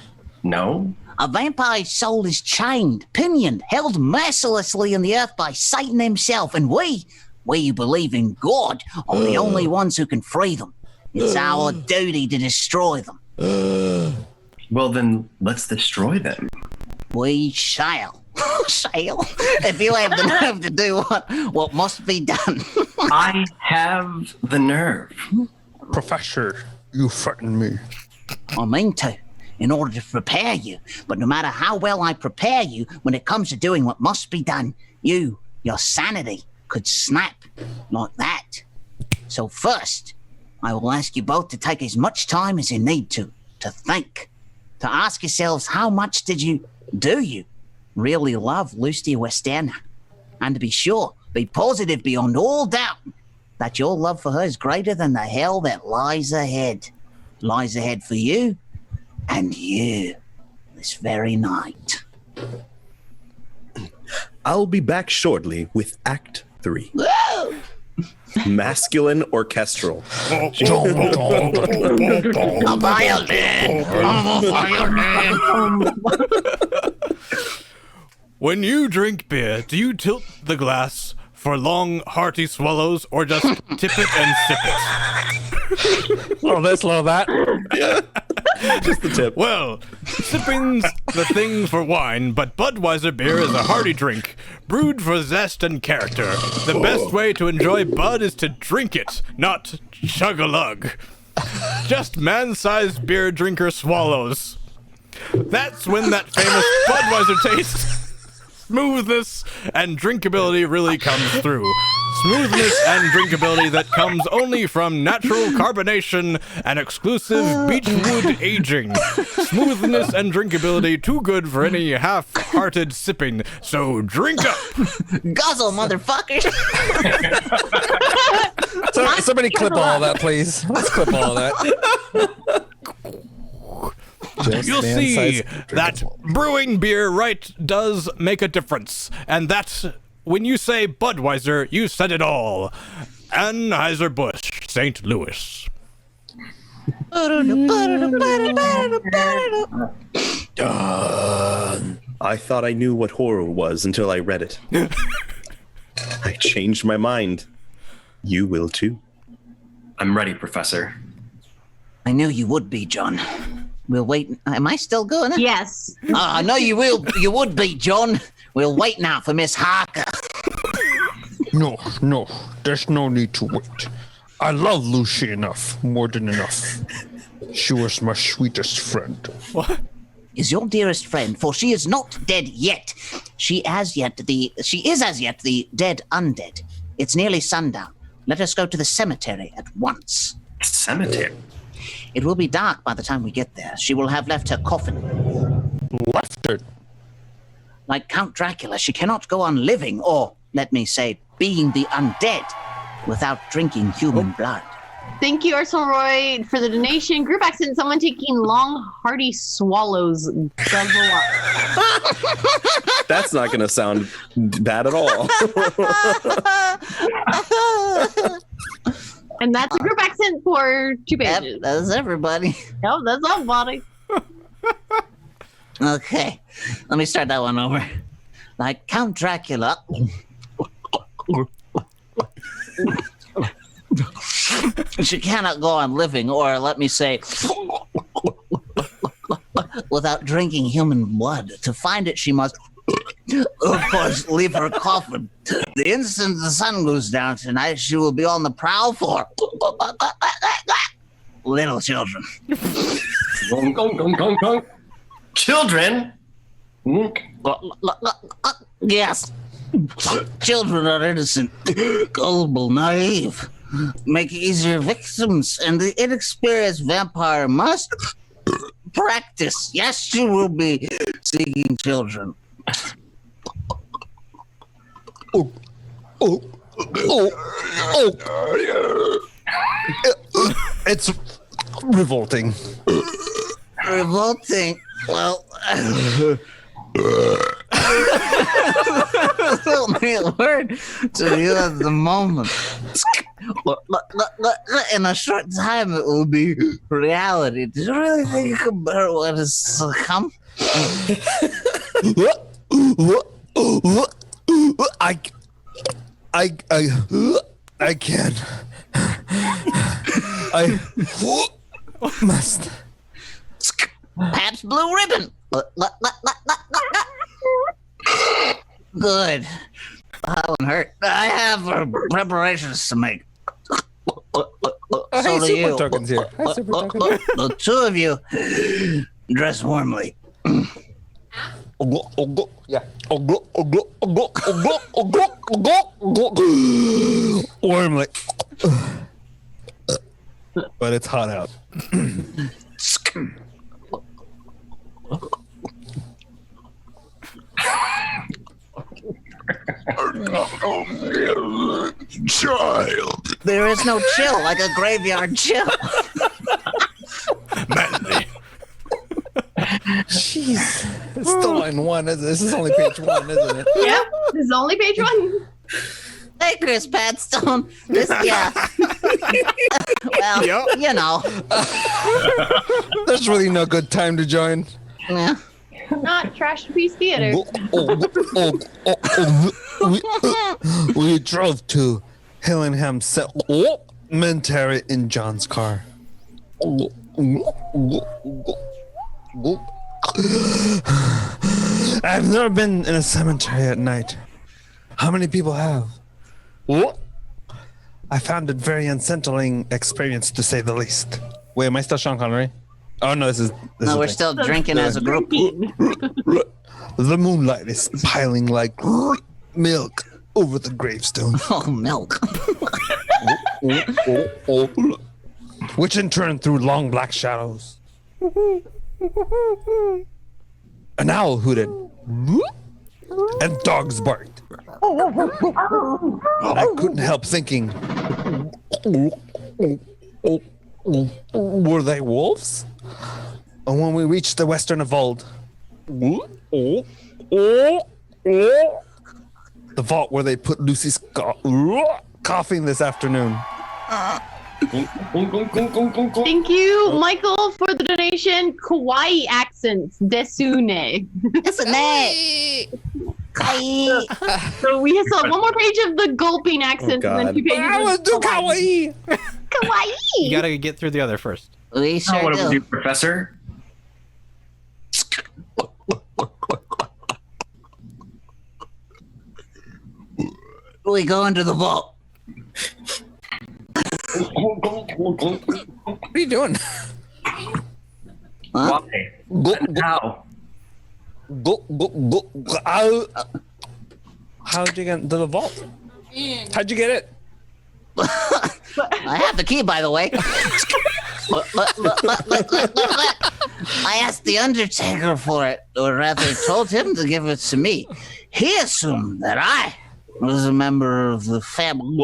No? A vampire's soul is chained, pinioned, held mercilessly in the earth by Satan himself, and we who believe in God, are the only ones who can free them. It's our duty to destroy them. Well, then let's destroy them. We shall. Shall? If you have the nerve to do what must be done. I have the nerve. Professor, you frighten me. I mean to, in order to prepare you. But no matter how well I prepare you, when it comes to doing what must be done, your sanity could snap like that. So first, I will ask you both to take as much time as you need to think. To ask yourselves how much do you really love Lucia Westerna? And to be sure, be positive beyond all doubt that your love for her is greater than the hell that lies ahead. Lies ahead for you and you this very night. I'll be back shortly with Act 3. Masculine orchestral. A violin! When you drink beer, do you tilt the glass for long, hearty swallows, or just tip it and sip it? Little this, little that. Just the tip. Well, sipping's the thing for wine, but Budweiser beer is a hearty drink, brewed for zest and character. The best way to enjoy Bud is to drink it, not chug-a-lug. Just man-sized beer drinker swallows. That's when that famous Budweiser taste, smoothness, and drinkability really comes through. Smoothness and drinkability that comes only from natural carbonation and exclusive beechwood aging. Smoothness and drinkability too good for any half-hearted sipping, so drink up! Guzzle, motherfuckers! Somebody clip all that, please. Let's clip all that. You'll see that brewing beer right does make a difference, and that when you say Budweiser, you said it all. Anheuser-Busch, St. Louis. I thought I knew what horror was until I read it. I changed my mind. You will too. I'm ready, Professor. I knew you would be, John. We'll wait. Am I still going? Yes. I know you will. You would be, John. We'll wait now for Miss Harker. No, there's no need to wait. I love Lucy enough, more than enough. She was my sweetest friend. What? Is your dearest friend, for she is not dead yet. She is as yet the dead undead. It's nearly sundown. Let us go to the cemetery at once. Cemetery? It will be dark by the time we get there. She will have left her coffin. Left it? Like Count Dracula, she cannot go on living, or, let me say, being the undead, without drinking human blood. Thank you, Arsenal Roy, for the donation. Group accent, someone taking long, hearty swallows. Guzzle up. That's not going to sound bad at all. And that's a group accent for 2 Yep, pages. that's everybody. Nope, that's all, buddy. Okay, let me start that one over. Like Count Dracula. She cannot go on living, or let me say, without drinking human blood. To find it, she must, of course, leave her coffin. The instant the sun goes down tonight, she will be on the prowl for little children. Gong, gong, gong, gong, gong. Children? Yes. Children are innocent, gullible, naive, make easier victims, and the inexperienced vampire must practice. Yes, you will be seeking children. It's revolting. Revolting. Well, that's only a word to you at the moment. In a short time, it will be reality. Do you really think you can bear what is to come? I can't. I must. Perhaps blue ribbon. Good. That one hurt. I have preparations to make. So do you. Tokens here. Hi, Super Tokens. The two of you dress warmly. Yeah. Warmly. But it's hot out. Child. There is no chill like a graveyard chill. Manly. Jeez. It's still line one, isn't it? This is only page one, isn't it? Yep, this is only page 1. Hey, Chris Padstone. This, yeah. Well, you know. There's really no good time to join. Yeah. Not Trashterpiece Theater. We drove to Hillingham Cemetery in John's car. I've never been in a cemetery at night. How many people have? I found it very unsettling experience, to say the least. Wait, am I still Sean Connery? Oh no, this is. No, we're still drinking as a group. The moonlight is piling like milk over the gravestone. Oh, milk. Which in turn threw long black shadows. An owl hooted. And dogs barked. I couldn't help thinking, were they wolves? And when we reached the western vault, the vault where they put Lucy's coughing this afternoon. Thank you, Michael, for the donation. Kawaii accents. Desune. Desune. So we saw one more page of the gulping accents and then 2 pages I want to do kawaii. Kawaii. You gotta get through the other first. We sure What do we do. do, Professor? We go into the vault. What are you doing? Huh? Why? And how? How'd you get into the vault? How'd you get it? I have the key, by the way. I asked the Undertaker for it, or rather told him to give it to me. He assumed that I was a member of the family.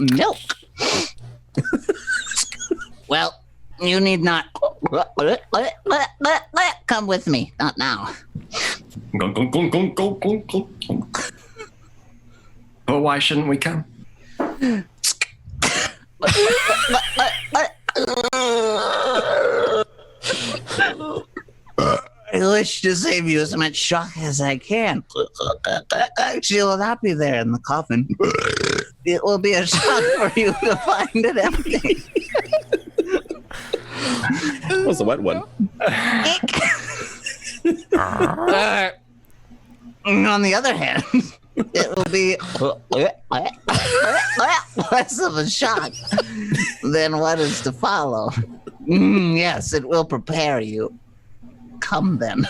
Milk. Well, you need not come with me. Not now. But why shouldn't we come? I wish to save you as much shock as I can. She will not be there in the coffin. It will be a shock for you to find it empty. That was a wet one. On the other hand, it will be less of a shock than what is to follow. Yes, it will prepare you. Come then.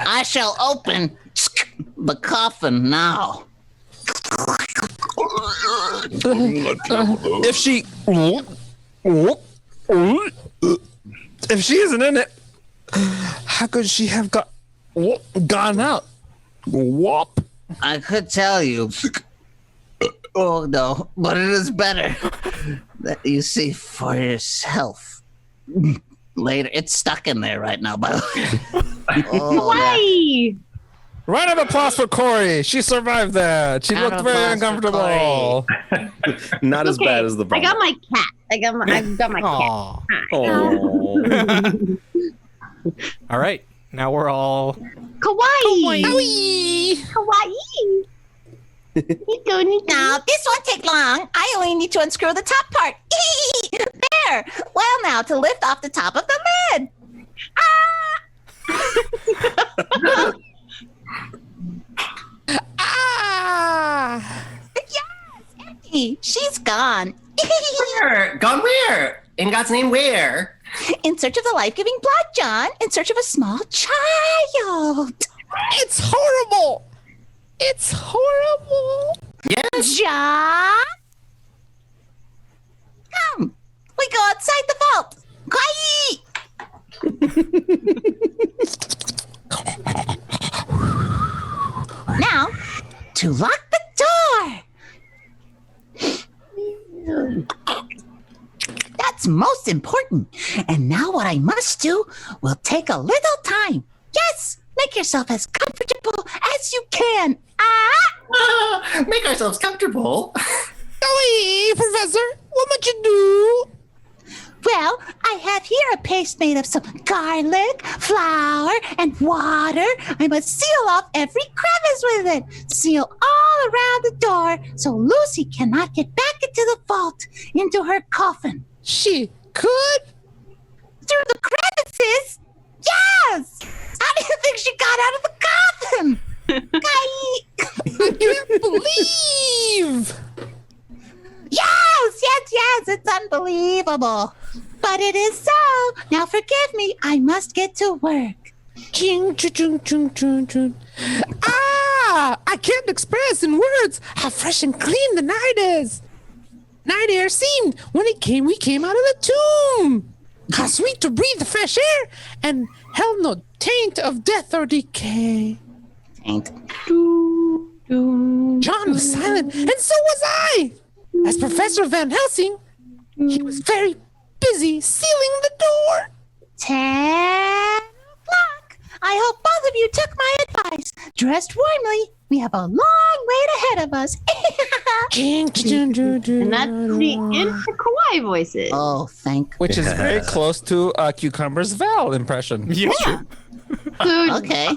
I shall open the coffin now. If she isn't in it, how could she have gone out? Whoop. I could tell you. Oh no, but it is better that you see for yourself. Later, it's stuck in there right now, by the way. Why? Round of applause for Corey. She survived that. She Round looked of very applause for uncomfortable. Not as bad as the I vomit. got my cat. I've got my cat. Aw. Oh. All right. Now we're all. Kawaii. Kawaii. Nico, Nico. Now, this won't take long. I only need to unscrew the top part. There. Well, now to lift off the top of the lid. Yes, empty. She's gone. Where? Gone where? In God's name, where? In search of the life-giving blood, John. In search of a small child. It's horrible. It's horrible. Yes. John? Come. We go outside the vault. Quiet. Now, to lock the door. That's most important. And now what I must do will take a little time. Yes, make yourself as comfortable as you can. Make ourselves comfortable. Golly, Professor, what would you do? Well, I have here a paste made of some garlic, flour, and water. I must seal off every crevice with it. Seal all around the door so Lucy cannot get back into the vault, into her coffin. She could? Through the crevices? Yes! How do you think she got out of the coffin? I can't believe. Yes, it's unbelievable. But it is so. Now forgive me, I must get to work. Ching, chung, chung, chung, chung. I can't express in words how fresh and clean the night is. Night air seemed when we came out of the tomb. How sweet to breathe the fresh air and held no taint of death or decay. Ain't. John was silent, and so was I. As Professor Van Helsing, he was very busy sealing the door. 10 o'clock. I hope both of you took my advice. Dressed warmly. We have a long wait ahead of us. And And that's the end for kawaii voices. Oh, thank. Which is very close to Cucumber's Val impression. Yeah. So, Okay.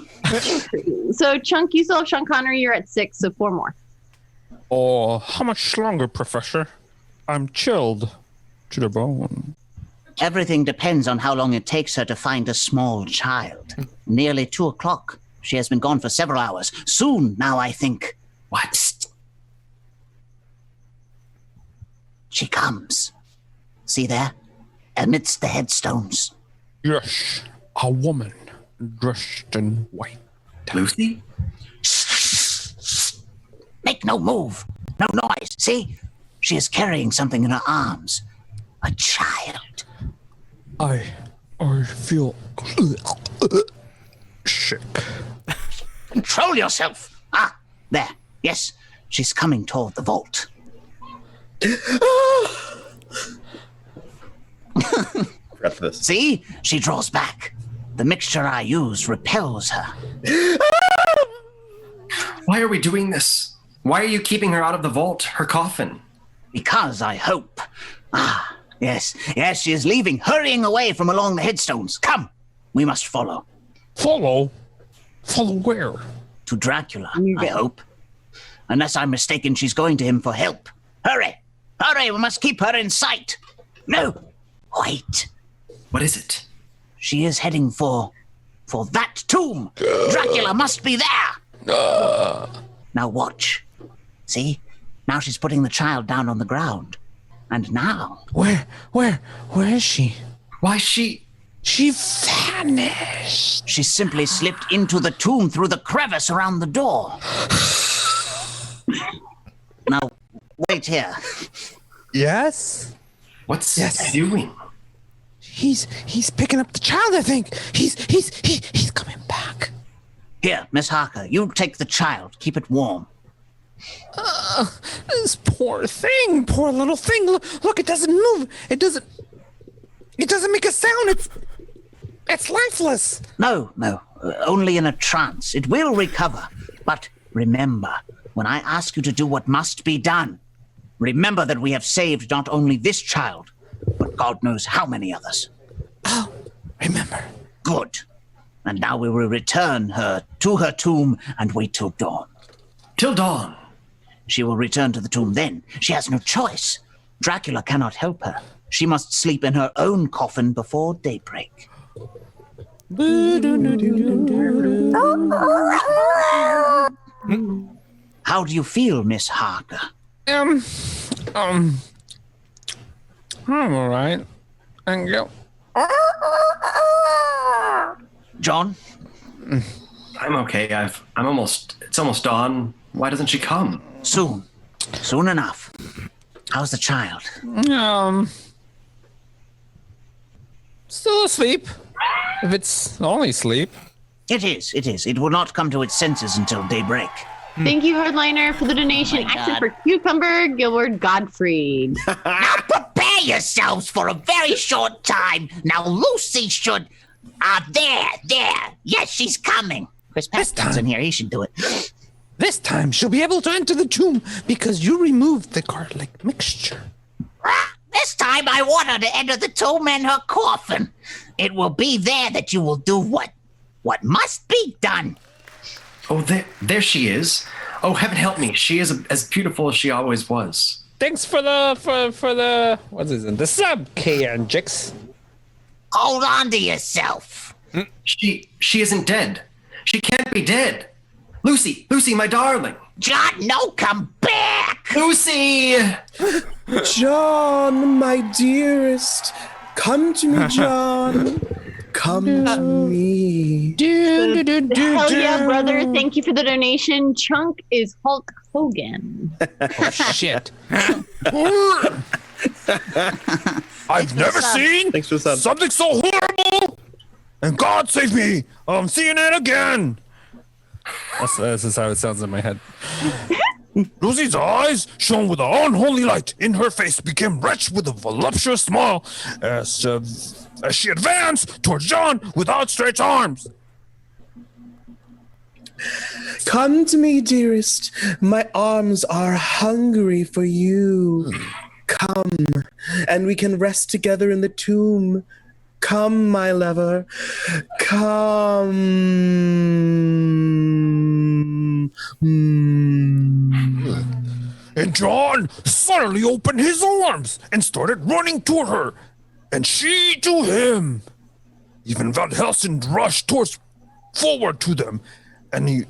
so Chunk, you still have Sean Connery. You're at 6, so 4 more. Oh, how much longer, Professor? I'm chilled to the bone. Everything depends on how long it takes her to find a small child. Nearly 2 o'clock. She has been gone for several hours. Soon now, I think. What? She comes. See there? Amidst the headstones. Yes, a woman dressed in white. Lucy? Make no move. No noise. See? She is carrying something in her arms. A child. I feel sick. Control yourself. Ah, there. Yes, she's coming toward the vault. Breathless. See? She draws back. The mixture I use repels her. Why are we doing this? Why are you keeping her out of the vault, her coffin? Because I hope. Ah, yes, she is leaving, hurrying away from along the headstones. Come, we must follow. Follow? Follow where? To Dracula, I hope. Unless I'm mistaken, she's going to him for help. Hurry, we must keep her in sight. No, wait. What is it? She is heading for that tomb. Dracula must be there. Now watch. See? Now she's putting the child down on the ground. And now... Where is she? Why she She vanished. She simply slipped into the tomb through the crevice around the door. Now, wait here. Yes? What's he doing? He's picking up the child, I think. He's coming back. Here, Miss Harker, you take the child. Keep it warm. This poor thing, poor little thing. Look, it doesn't move. It doesn't make a sound. It's lifeless. No, only in a trance. It will recover. But remember, when I ask you to do what must be done, remember that we have saved not only this child, but God knows how many others. Oh, remember. Good. And now we will return her to her tomb and wait till dawn. Till dawn. She will return to the tomb then. She has no choice. Dracula cannot help her. She must sleep in her own coffin before daybreak. How do you feel, Miss Harker? I'm all right. Thank you. John? I'm okay. It's almost dawn. Why doesn't she come? Soon enough. How's the child? Still asleep. If it's only sleep. It is. It will not come to its senses until daybreak. Thank you, Hardliner, for the donation. Oh my Action God. for Cucumber, Gilbert Gottfried. Now prepare yourselves for a very short time. Now Lucy should... there. Yes, she's coming. Chris Patton's in here. He should do it. This time she'll be able to enter the tomb because you removed the garlic mixture. This time I want her to enter the tomb in her coffin. It will be there that you will do what must be done. Oh, there she is. Oh, heaven help me. She is as beautiful as she always was. Thanks for the what is it? The sub, K-Anjix. Hold on to yourself. She isn't dead. She can't be dead. Lucy, my darling. John, no, come back. Lucy! John, my dearest, come to me, John. Come to me. Hell yeah, brother. Thank you for the donation. Chunk is Hulk Hogan. Oh, shit. I've never seen Thanks for the sub. something so horrible. And God save me. I'm seeing it again. This is how it sounds in my head. Lucy's eyes shone with an unholy light. In her face became wretched with a voluptuous smile as she advanced towards John with outstretched arms. Come to me, dearest. My arms are hungry for you. Come, and we can rest together in the tomb. Come, my lover. Come. And John suddenly opened his arms and started running toward her, and she to him. Even Van Helsing rushed forward to them, and he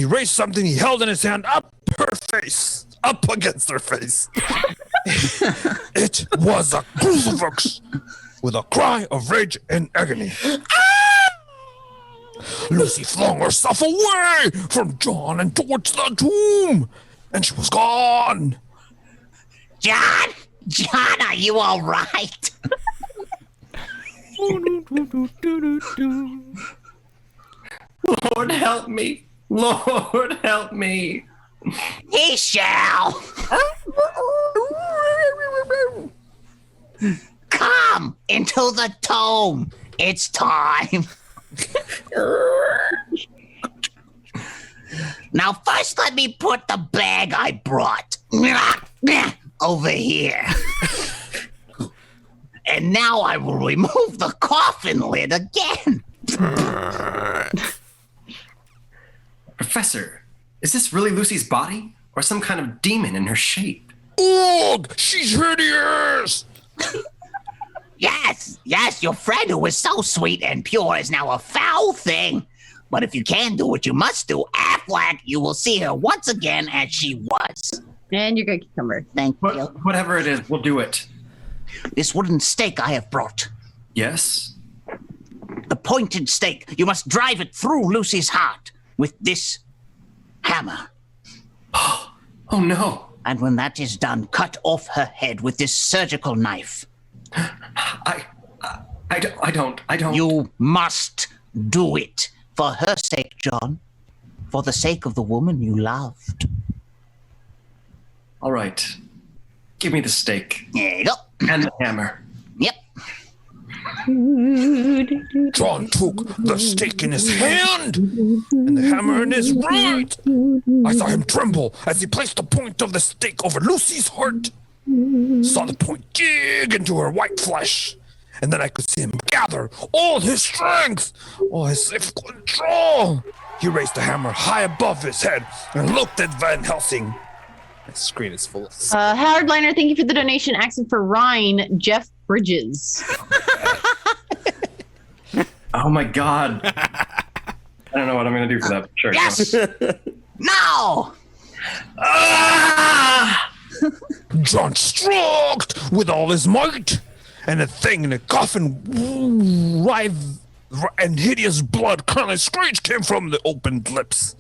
raised something he held in his hand up against her face. It was a crucifix with a cry of rage and agony. Lucy flung herself away from John and towards the tomb, and she was gone. John, are you all right? Lord help me. Lord help me. He shall. Come into the tomb. It's time. Now, first, let me put the bag I brought over here. And now I will remove the coffin lid again. Professor, is this really Lucy's body? Or some kind of demon in her shape? Ugh, she's hideous! Yes, your friend who was so sweet and pure is now a foul thing. But if you can do what you must do, Affleck, you will see her once again as she was. And you're good, Cucumber. Thank you. Whatever it is, we'll do it. This wooden stake I have brought. Yes? The pointed stake. You must drive it through Lucy's heart with this hammer. Oh no. And when that is done, cut off her head with this surgical knife. I don't. You must do it. For her sake, John. For the sake of the woman you loved. All right. Give me the stake. There you go. And the hammer. Yep. John took the stake in his hand and the hammer in his right. I saw him tremble as he placed the point of the stake over Lucy's heart. Saw the point dig into her white flesh. And then I could see him gather all his strength, all his self-control. He raised the hammer high above his head and looked at Van Helsing. My screen is full of... Howard Liner, thank you for the donation. Accent for Rhine, Jeff Bridges. Oh my God. I don't know what I'm going to do for that. Sure. Yes! Now! Ah! John struck with all his might, and the thing in the coffin writhed, and hideous blood curling screech came from the opened lips.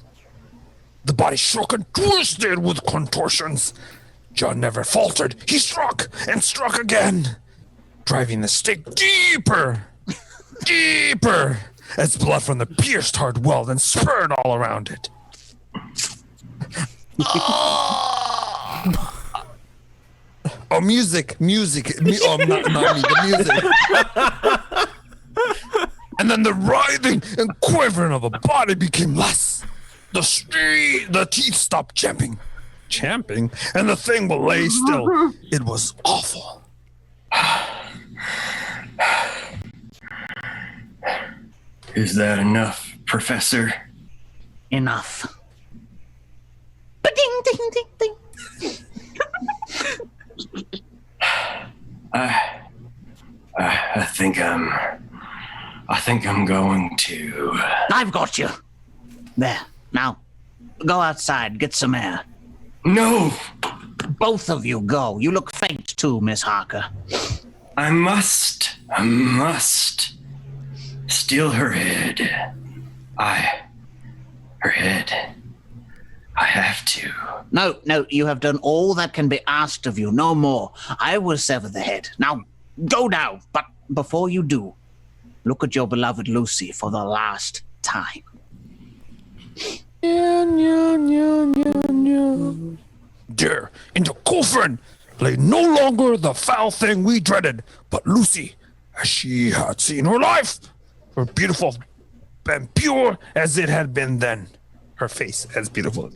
The body shook and twisted with contortions. John never faltered. He struck and struck again, driving the stake deeper, deeper, as blood from the pierced heart welled and spurred all around it. Oh, music. Oh, not me, the music. And then the writhing and quivering of the body became less. The teeth stopped champing, and the thing will lay still. It was awful. Is that enough, Professor? Enough. Ding, ding, ding, ding. I think I'm going to... I've got you. There. Now, go outside. Get some air. No! Both of you go. You look faint too, Miss Harker. I must steal her head. Her head. I have to. No, you have done all that can be asked of you. No more. I will sever the head. Now, go now. But before you do, look at your beloved Lucy for the last time. There, in the coffin, lay no longer the foul thing we dreaded, but Lucy, as she had seen her life, her beautiful and pure as it had been then. Her face as beautiful.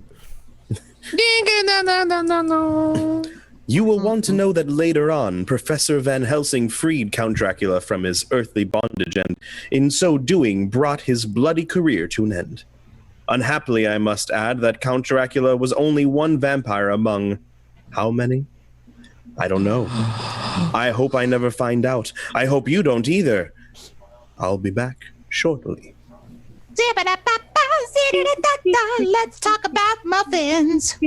You will want to know that later on, Professor Van Helsing freed Count Dracula from his earthly bondage and, in so doing, brought his bloody career to an end. Unhappily, I must add that Count Dracula was only one vampire among... how many? I don't know. I hope I never find out. I hope you don't either. I'll be back shortly. Let's talk about muffins.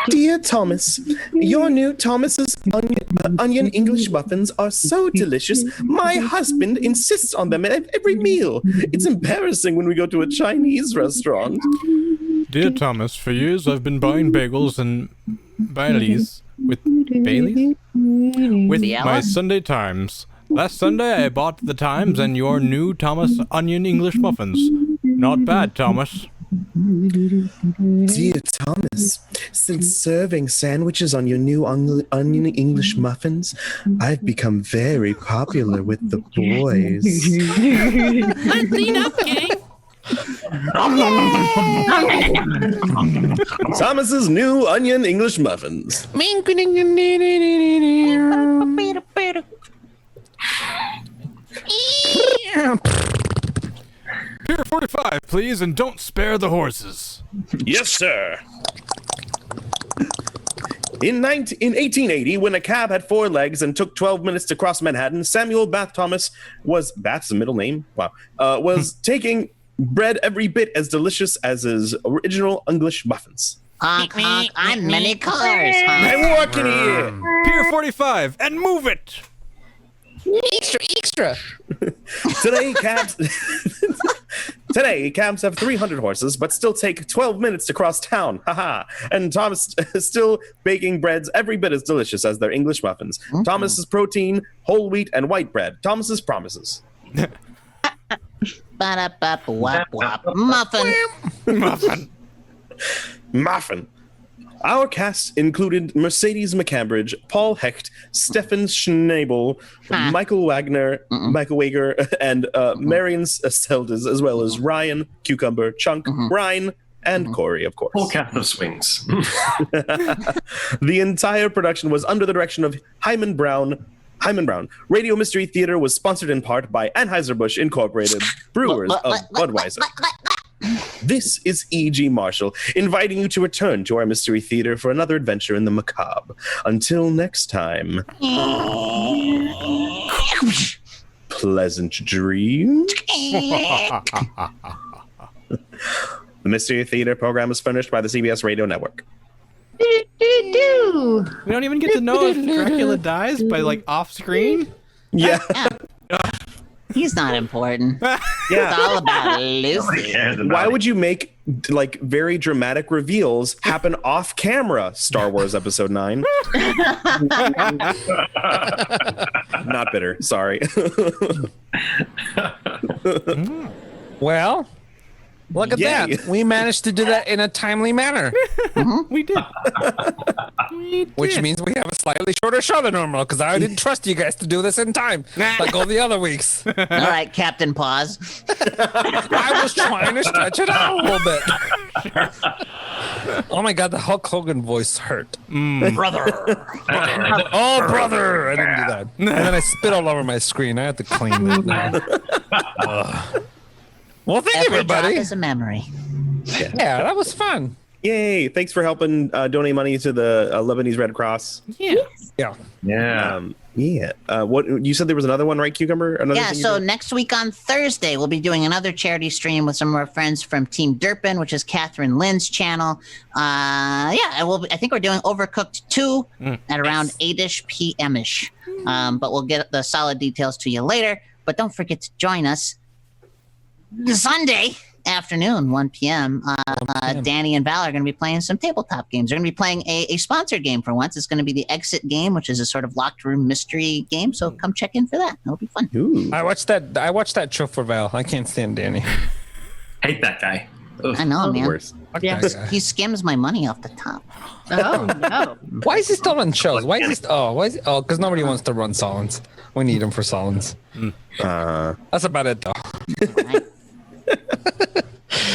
Dear Thomas, your new Thomas's onion English muffins are so delicious. My husband insists on them at every meal. It's embarrassing when we go to a Chinese restaurant. Dear Thomas, for years I've been buying bagels and Baileys with my Sunday Times. Last Sunday I bought the Times and your new Thomas onion English muffins. Not bad, Thomas. Dear Thomas, since serving sandwiches on your new onion English muffins, I've become very popular with the boys. Let's clean up, gang. Thomas's new onion English muffins. Pier 45, please, and don't spare the horses. Yes, sir. In 1880, when a cab had 4 legs and took 12 minutes to cross Manhattan, Samuel Bath Thomas was, Bath's a middle name, wow, was taking bread every bit as delicious as his original English muffins. Honk, honk, I'm many cars, honk. I'm working here. Pier 45, and move it! Extra. Today, cabs have 300 horses, but still take 12 minutes to cross town. Haha. And Thomas is still baking breads every bit as delicious as their English muffins. Thomas's protein, whole wheat, and white bread. Thomas's promises. Ba-da-ba-ba-wop-wop. Muffin. Muffin. Our cast included Mercedes McCambridge, Paul Hecht, Stefan Schnabel, Michael Wagner, Michael Wager, and Marion Seldes, as well as Ryan, Cucumber, Chunk, Ryan, and Corey, of course. Full cast of swings. The entire production was under the direction of Hyman Brown. Radio Mystery Theater was sponsored in part by Anheuser-Busch Incorporated, brewers of Budweiser. This is E.G. Marshall, inviting you to return to our Mystery Theater for another adventure in the macabre. Until next time, pleasant dreams. The Mystery Theater program is furnished by the CBS Radio Network. We don't even get to know if Dracula dies by like off screen. Yeah. He's not important. Yeah. It's all about Lucy. Why would you make like very dramatic reveals happen off camera? Star Wars Episode 9. Not bitter. Sorry. Well, look at Yay. that. We managed to do that in a timely manner. We did. Which means we have a slightly shorter show than normal because I didn't trust you guys to do this in time like all the other weeks. All right, Captain Pause. I was trying to stretch it out a little bit. Oh my God, the Hulk Hogan voice hurt. Brother. Oh, brother. I didn't do that. And then I spit all over my screen. I have to clean that now. Well, thank you, Every drop everybody. is a memory. Yeah, that was fun. Yay. Thanks for helping donate money to the Lebanese Red Cross. Yeah. Yeah. Yeah. What you said there was another one, right, Cucumber? Another Yeah, thing you so did? next week on Thursday, we'll be doing another charity stream with some of our friends from Team Derpin, which is Catherine Lynn's channel. And I think we're doing Overcooked 2 at around 8-ish p.m.ish. But we'll get the solid details to you later. But don't forget to join us Sunday afternoon, 1 p.m. Danny and Val are going to be playing some tabletop games. They're going to be playing a sponsored game for once. It's going to be the Exit game, which is a sort of locked room mystery game. So come check in for that. It'll be fun. Ooh. I watched that show for Val. I can't stand Danny. Hate that guy. Ugh. I know, man. Worse. Fuck Yeah. that guy. He skims my money off the top. Oh no. Why is he still on shows? Why is he? Because nobody wants to run Solons. We need him for Solons. That's about it, though.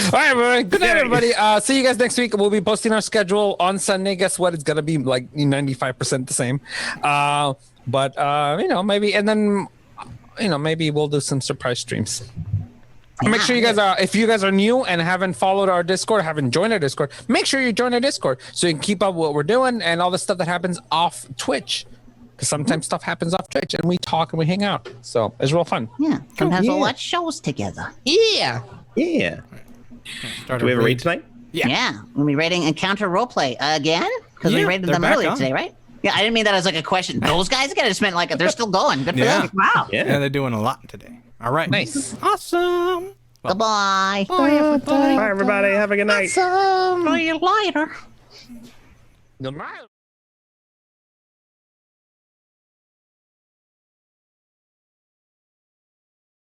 All right, everybody. Good night, everybody. See you guys next week. We'll be posting our schedule on Sunday. Guess what? It's gonna be like 95% the same. But maybe, and then, maybe we'll do some surprise streams. Make sure you guys are, if you guys are new and haven't followed our Discord, haven't joined our Discord, make sure you join our Discord so you can keep up what we're doing and all the stuff that happens off Twitch. Because sometimes stuff happens off Twitch and we talk and we hang out. So it's real fun. Yeah. Sometimes we'll yeah. watch shows together. Yeah. Yeah. Start Do we have a raid. raid tonight? Yeah. We'll be rating Encounter Roleplay again because we Yeah, rated they're them back earlier on. today, right? Yeah, I didn't mean that as like a question. Those guys again, I just meant like they're still going. Good for Yeah. them. Wow. Yeah, they're doing a lot today. All right. Nice. Awesome. Goodbye. Bye, everybody. Bye, everybody. Have a good night. See you later. Good night.